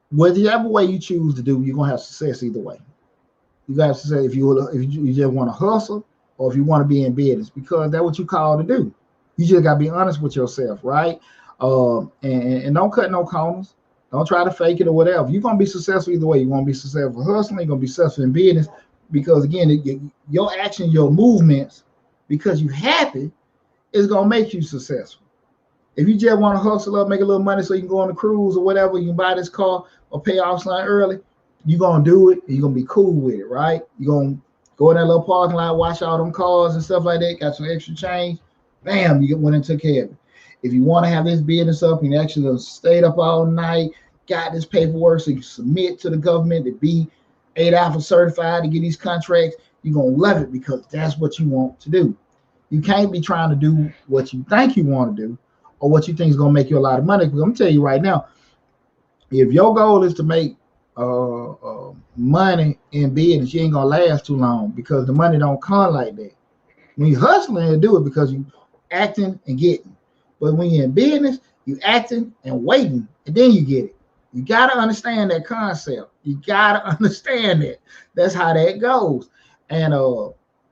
[SPEAKER 1] whatever way you choose to do, you're gonna have success either way. You got to say if you just want to hustle or if you want to be in business, because that's what you call to do. You just got to be honest with yourself, right? And don't cut no corners. Don't try to fake it or whatever. You're going to be successful either way. You're going to be successful hustling. You're going to be successful in business, because, again, your action, your movements, because you're happy, is going to make you successful. If you just want to hustle up, make a little money so you can go on a cruise or whatever, you can buy this car or pay off something early, you're going to do it, and you're going to be cool with it, right? You're going to go in that little parking lot, watch all them cars and stuff like that, got some extra change, bam, you went and took care of it. If you want to have this business up and you actually stayed up all night, got this paperwork so you submit to the government to be 8 Alpha certified to get these contracts, you're going to love it, because that's what you want to do. You can't be trying to do what you think you want to do or what you think is going to make you a lot of money. Because I'm going to tell you right now, if your goal is to make money in business, you ain't going to last too long, because the money don't come like that. When you're hustling, you do it because you acting and getting. But when you're in business, you acting and waiting, and then you get it. You got to understand that concept. You got to understand it. That's how that goes. And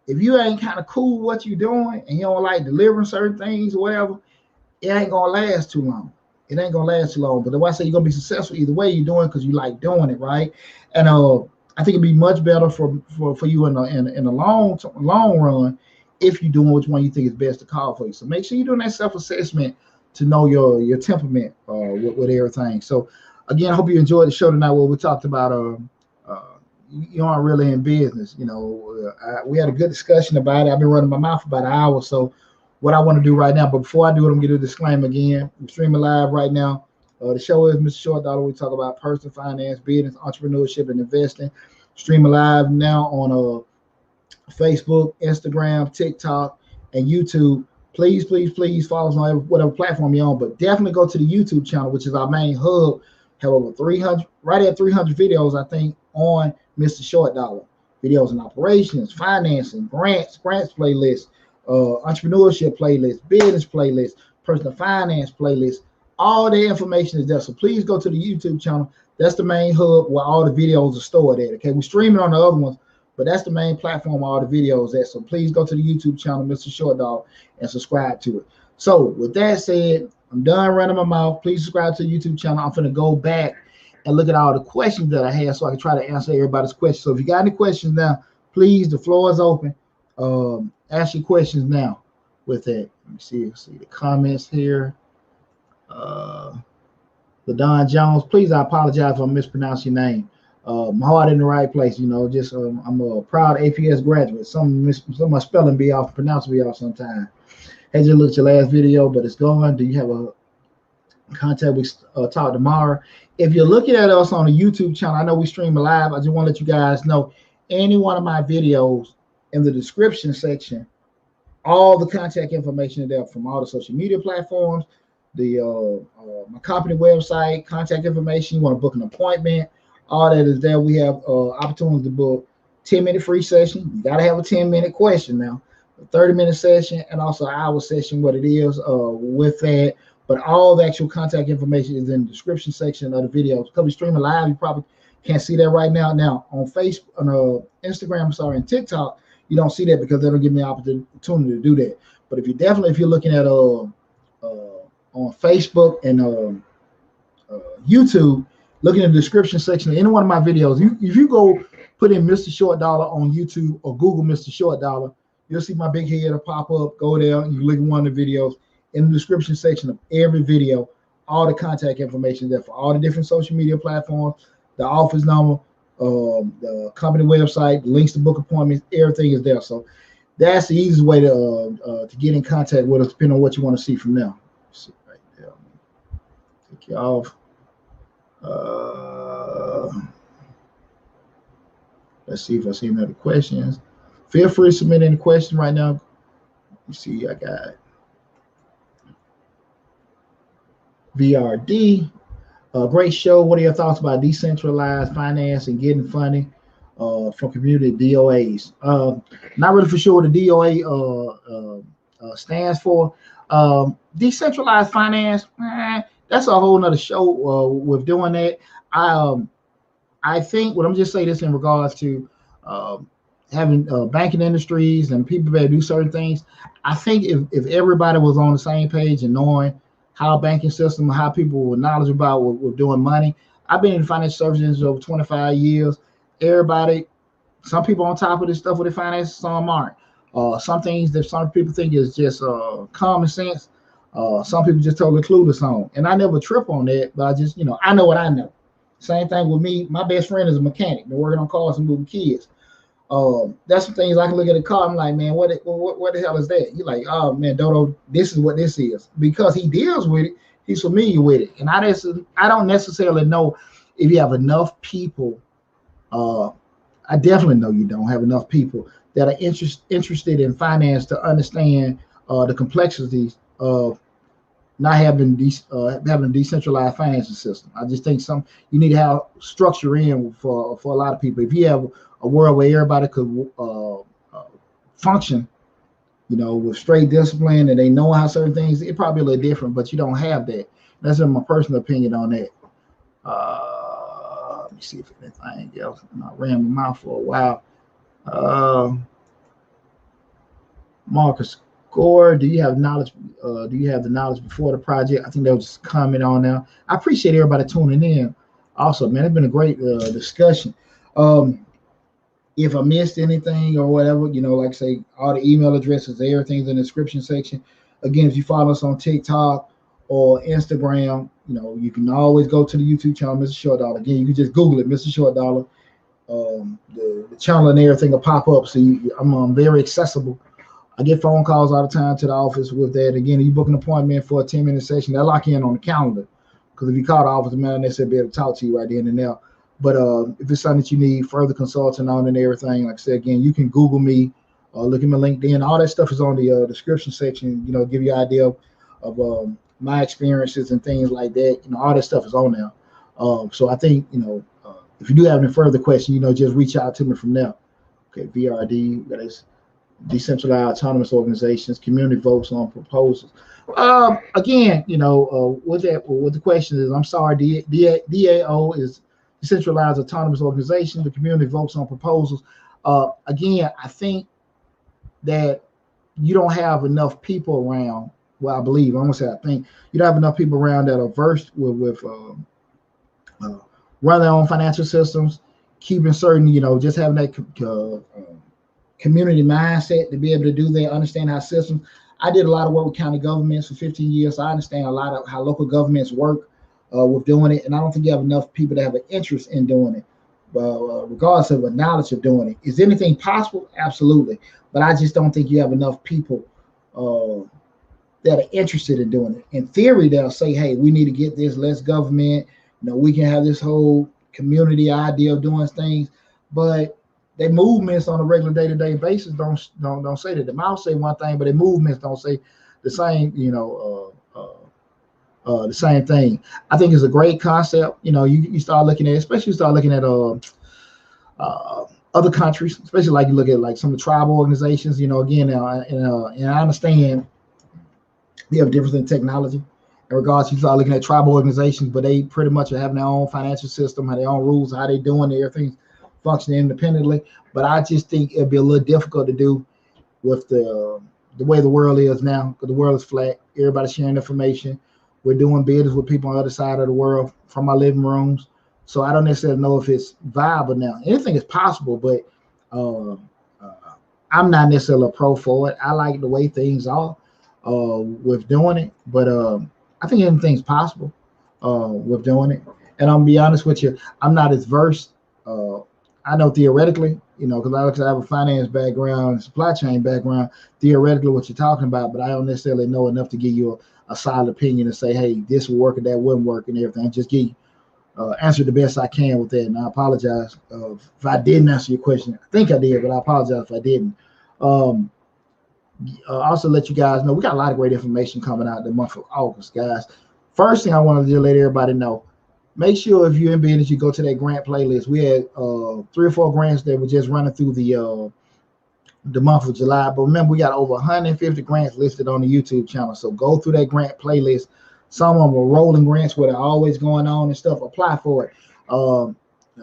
[SPEAKER 1] if you ain't kind of cool with what you're doing and you don't like delivering certain things or whatever, it ain't going to last too long. It ain't going to last too long. But that's why I say you're going to be successful either way you're doing, because you like doing it, right? And I think it'd be much better for you in the long run if you're doing which one you think is best to call for you. So make sure you're doing that self-assessment to know your temperament with everything. So again, I hope you enjoyed the show tonight where we talked about you aren't really in business. We had a good discussion about it. I've been running my mouth about an hour. So what I want to do right now, but before I do it, I'm going to do a disclaimer again. I'm streaming live right now. The show is Mr. Short Dollar. We talk about personal finance, business, entrepreneurship, and investing. Streaming live now on Facebook, Instagram, TikTok, and YouTube. Please, please, please follow us on whatever platform you're on, but definitely go to the YouTube channel, which is our main hub. Have over 300, right at 300 videos, I think, on Mr. Short Dollar. Videos in operations, financing, grants playlist, entrepreneurship playlist, business playlist, personal finance playlist. All the information is there. So please go to the YouTube channel. That's the main hub where all the videos are stored at. Okay, we're streaming on the other ones, but that's the main platform all the videos at. So please go to the YouTube channel, Mr. Short Dog, and subscribe to it. So with that said, I'm done running my mouth. Please subscribe to the YouTube channel. I'm finna go back and look at all the questions that I have so I can try to answer everybody's questions. So if you got any questions now, please, the floor is open. Ask your questions now with that. Let me see the comments here. LaDon Jones, please, I apologize if I mispronounce your name. My heart in the right place, you know. Just I'm a proud APS graduate. Some of my spelling be off, pronouncing be off sometimes. Hey, just looked at your last video, but it's gone. Do you have a contact? We talk tomorrow. If you're looking at us on the YouTube channel, I know we stream live. I just want to let you guys know any one of my videos in the description section, all the contact information is there from all the social media platforms, the my company website, contact information. You want to book an appointment, all that is there. We have opportunities to book 10-minute free session. You got to have a 10-minute question now, a 30-minute session, and also an hour session, what it is with that. But all the actual contact information is in the description section of the videos. Because we're streaming live, you probably can't see that right now. Now, on Facebook, on Instagram, and TikTok, you don't see that because they don't give me an opportunity to do that. But if you're looking at on Facebook and YouTube, looking in the description section of any one of my videos, if you go put in Mr. Short Dollar on YouTube or Google Mr. Short Dollar, you'll see my big head will pop up. Go there, and you look at one of the videos. In the description section of every video, all the contact information there for all the different social media platforms, the office number, the company website, links to book appointments, everything is there. So that's the easiest way to get in contact with us, depending on what you want to see from now. See right there. Take you off. Let's see if I see any other questions. Feel free to submit any questions right now. You see, I got VRD, great show. What are your thoughts about decentralized finance and getting funding from community DOAs? Not really for sure what the DOA stands for. Decentralized finance, that's a whole nother show with doing that. I think, I'm just say this in regards to having banking industries and people that do certain things. I think if everybody was on the same page and knowing how banking system, how people were knowledgeable about with doing money. I've been in financial services over 25 years. Some people on top of this stuff with their finances, some aren't. Some things that some people think is just common sense. Some people just totally clueless on. And I never trip on that, but I just, I know what I know. Same thing with me. My best friend is a mechanic. Been working on cars and moving kids. That's some things I can look at a car. I'm like, man, what the hell is that? You're like, oh man, Dodo, this is what this is, because he deals with it. He's familiar with it, and I don't necessarily know if you have enough people. I definitely know you don't have enough people that are interested in finance to understand the complexities of not having having a decentralized financial system. I just think you need to have structure in for a lot of people. If you have a world where everybody could function, with straight discipline and they know how certain things, it probably a little different, but you don't have that. That's my personal opinion on that. Let me see if anything else. I ran my mouth for a while. Marcus Gore, do you have knowledge? Do you have the knowledge before the project? I think that was just a comment on now. I appreciate everybody tuning in. Also, man, it's been a great discussion. If I missed anything or whatever, like I say, all the email addresses, everything's in the description section. Again, if you follow us on TikTok or Instagram, you can always go to the YouTube channel, Mr. Short Dollar. Again, you can just Google it, Mr. Short Dollar. The channel and everything will pop up. So I'm very accessible. I get phone calls all the time to the office with that. Again, you book an appointment for a 10-minute session, they'll lock you in on the calendar. Because if you call the office, man, they said be able to talk to you right then and there. But if it's something that you need further consulting on and everything, like I said, again, you can Google me, Look at my LinkedIn. All that stuff is on the description section. You know, give you an idea of my experiences and things like that. You know, all that stuff is on there. So I think, you know, if you do have any further questions, you know, just reach out to me from there. Okay, VRD, that is decentralized autonomous organizations, community votes on proposals. Again, you know, what the question is, I'm sorry, DAO is decentralized autonomous organization. The community votes on proposals. Again, I think that you don't have enough people around. Well, I believe, I'm gonna say I think you don't have enough people around that are versed with run their own financial systems, keeping certain, you know, just having that community mindset to be able to do that, understand how systems. I did a lot of work with county governments for 15 years, so I understand a lot of how local governments work with doing it, and I don't think you have enough people that have an interest in doing it, regardless of a knowledge of doing it. Is anything possible? Absolutely, but I just don't think you have enough people that are interested in doing it. In theory, they'll say, hey, we need to get this less government, you know, we can have this whole community idea of doing things, but their movements on a regular day-to-day basis don't say that. The mouth say one thing, but their movements don't say the same, you know, the same thing. I think it's a great concept. You know, you start looking at, especially you start looking at other countries, especially like you look at like some of the tribal organizations, you know, again, and I understand they have a difference in technology. In regards to, you start looking at tribal organizations, but they pretty much are having their own financial system, have their own rules, how they doing everything, functioning independently. But I just think it'll be a little difficult to do with the way the world is now, because the world is flat. Everybody's sharing information. We're doing business with people on the other side of the world from our living rooms. So I don't necessarily know if it's viable now. Anything is possible, but I'm not necessarily a pro for it. I like the way things are with doing it, but I think anything's possible with doing it. And I'm gonna be honest with you, I'm not as versed. I know theoretically, you know, because I have a finance background, supply chain background, theoretically what you're talking about, but I don't necessarily know enough to give you a solid opinion and say, hey, this will work and that wouldn't work and everything. I just give you answer the best I can with that. And I apologize if I didn't answer your question. I think I did, but I apologize if I didn't. Also let you guys know we got a lot of great information coming out the month of August, guys. First thing I wanted to let everybody know, make sure if you're in business, you go to that grant playlist. We had 3 or 4 grants that were just running through the month of July, but remember we got over 150 grants listed on the YouTube channel. So go through that grant playlist. Some of them are rolling grants where they're always going on and stuff. Apply for it. A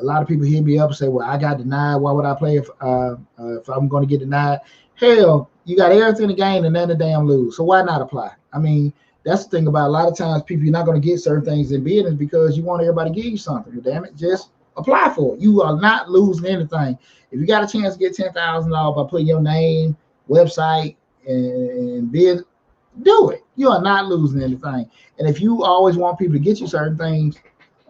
[SPEAKER 1] lot of people hit me up and say, well, I got denied. Why would I play if I'm going to get denied? Hell, you got everything to gain and none to damn lose. So why not apply? I mean, that's the thing about a lot of times people, you're not going to get certain things in business because you want everybody to give you something. But damn it, just apply for it. You are not losing anything. If you got a chance to get $10,000 by putting your name, website, and bid, do it. You are not losing anything. And if you always want people to get you certain things,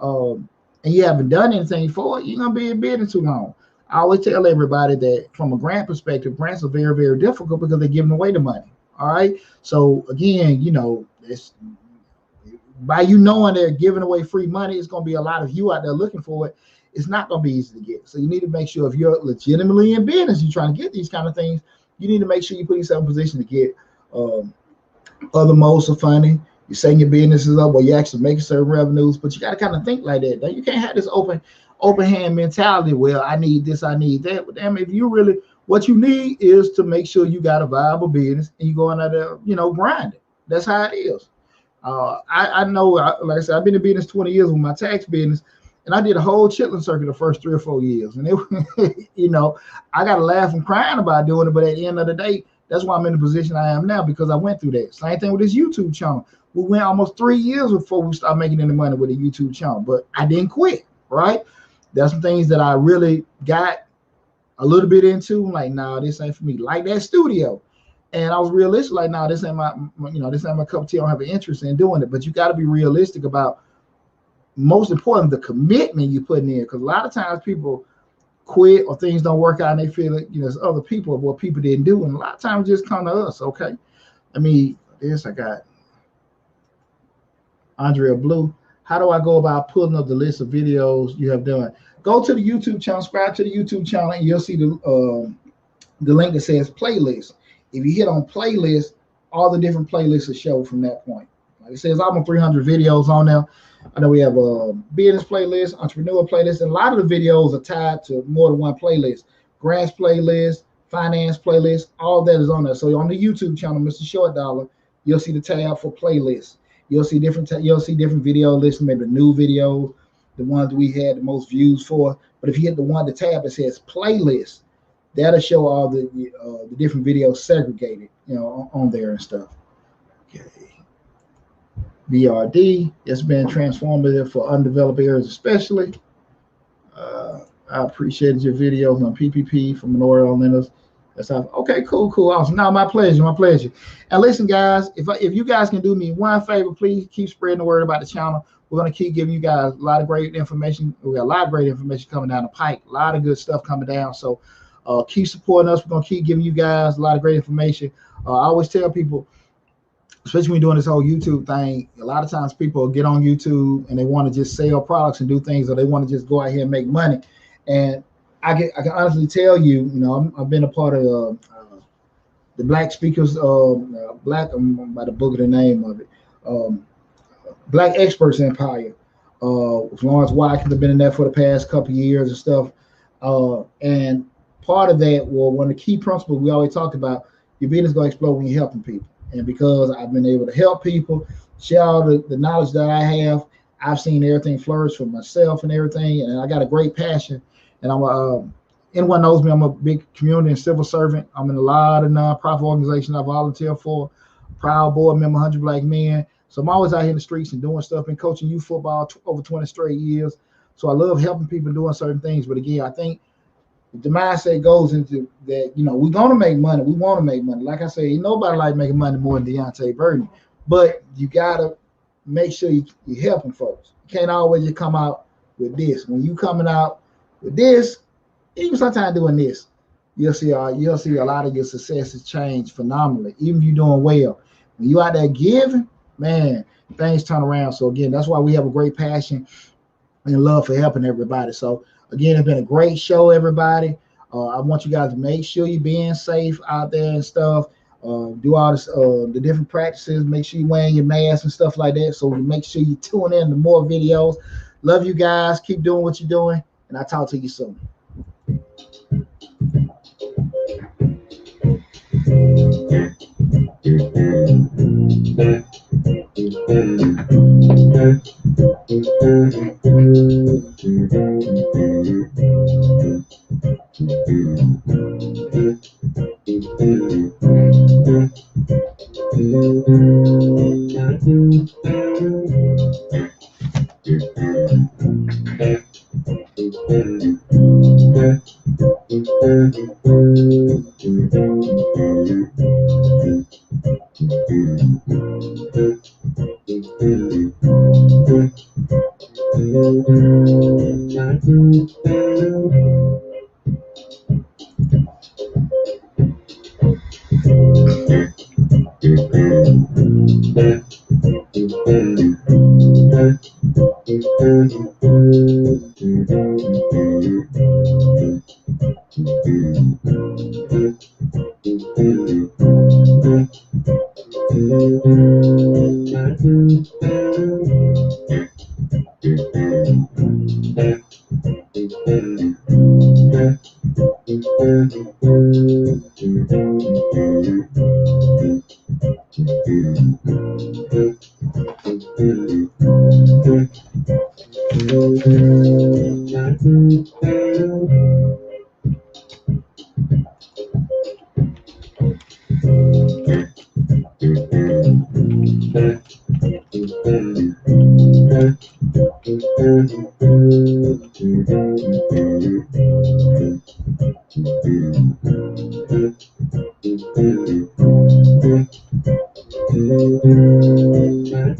[SPEAKER 1] and you haven't done anything for it, you're gonna be in business too long. I always tell everybody that from a grant perspective, grants are very, very difficult because they're giving away the money. All right. So again, you know, it's by you knowing they're giving away free money, it's gonna be a lot of you out there looking for it. It's not gonna be easy to get. So you need to make sure if you're legitimately in business, you're trying to get these kind of things, you need to make sure you put yourself in a position to get other modes of funding. You're setting your businesses up where you're actually making certain revenues, but you got to kind of think like that. Now, you can't have this open hand mentality. Well, I need this, I need that. But damn, if you really, what you need is to make sure you got a viable business and you going out there, you know, grinding. That's how it is. I know, like I said, I've been in business 20 years with my tax business, and I did a whole chitlin circuit the first 3 or 4 years. And it, you know, I got to laugh and crying about doing it, but at the end of the day, that's why I'm in the position I am now, because I went through that. Same thing with this YouTube channel. We went almost 3 years before we started making any money with the YouTube channel, but I didn't quit, right? There's some things that I really got a little bit into, like, nah, this ain't for me. Like that studio. And I was realistic, like, nah, this ain't my you know, this ain't my cup of tea. I don't have an interest in doing it. But you got to be realistic about, most important, the commitment you're putting in. Because a lot of times people quit or things don't work out and they feel like, you know, it's other people of what people didn't do. And a lot of times just come to us, okay? I mean, this I got Andrea Blue. How do I go about pulling up the list of videos you have done? Go to the YouTube channel, subscribe to the YouTube channel, and you'll see the the link that says playlist. If you hit on playlist, all the different playlists will show from that point. Like it says, almost 300 videos on there. I know we have a business playlist, entrepreneur playlist, and a lot of the videos are tied to more than one playlist. Grants playlist, finance playlist, all that is on there. So on the YouTube channel, Mr. Short Dollar, you'll see the tab for playlists. You'll see different video lists, maybe the new video, the ones we had the most views for. But if you hit the tab that says playlist, that'll show all the different videos segregated, on there and stuff. Okay. BRD, it's been transformative for undeveloped areas, especially. I appreciated your videos on PPP for minority lenders. That's how, okay, cool, awesome. No, my pleasure. And listen, guys, if you guys can do me one favor, please keep spreading the word about the channel. We're gonna keep giving you guys a lot of great information. We got a lot of great information coming down the pike, a lot of good stuff coming down. So keep supporting us. We're gonna keep giving you guys a lot of great information. I always tell people, especially when you're doing this whole YouTube thing, a lot of times people get on YouTube and they want to just sell products and do things, or they want to just go out here and make money. And I can honestly tell you, I've been a part of the Black Speakers, Black, I'm about to booger the name of it, Black Experts Empire. With Lawrence Watkins, have been in there for the past couple of years and stuff. And part of that, well, one of the key principles we always talk about, your business is going to explode when you're helping people. And because I've been able to help people, share all the knowledge that I have, I've seen everything flourish for myself and everything. And I got a great passion. And anyone knows me, I'm a big community and civil servant. I'm in a lot of nonprofit organizations I volunteer for. Proud board member, 100 Black Men. So I'm always out here in the streets and doing stuff. Been coaching youth football over 20 straight years. So I love helping people doing certain things. But again, I think the mindset goes into that, we're going to make money. We want to make money. Like I say, nobody like making money more than Deonte Burden. But you got to make sure you're helping folks. You can't always just come out with this. When you coming out with this, even sometimes doing this, you'll see a lot of your successes change phenomenally. Even if you're doing well, when you out there giving, man, things turn around. So again, that's why we have a great passion and love for helping everybody. So again, it's been a great show, everybody. I want you guys to make sure you're being safe out there and stuff. Do all this, the different practices. Make sure you're wearing your mask and stuff like that. So make sure you tune in to more videos. Love you guys. Keep doing what you're doing. And I'll talk to you soon.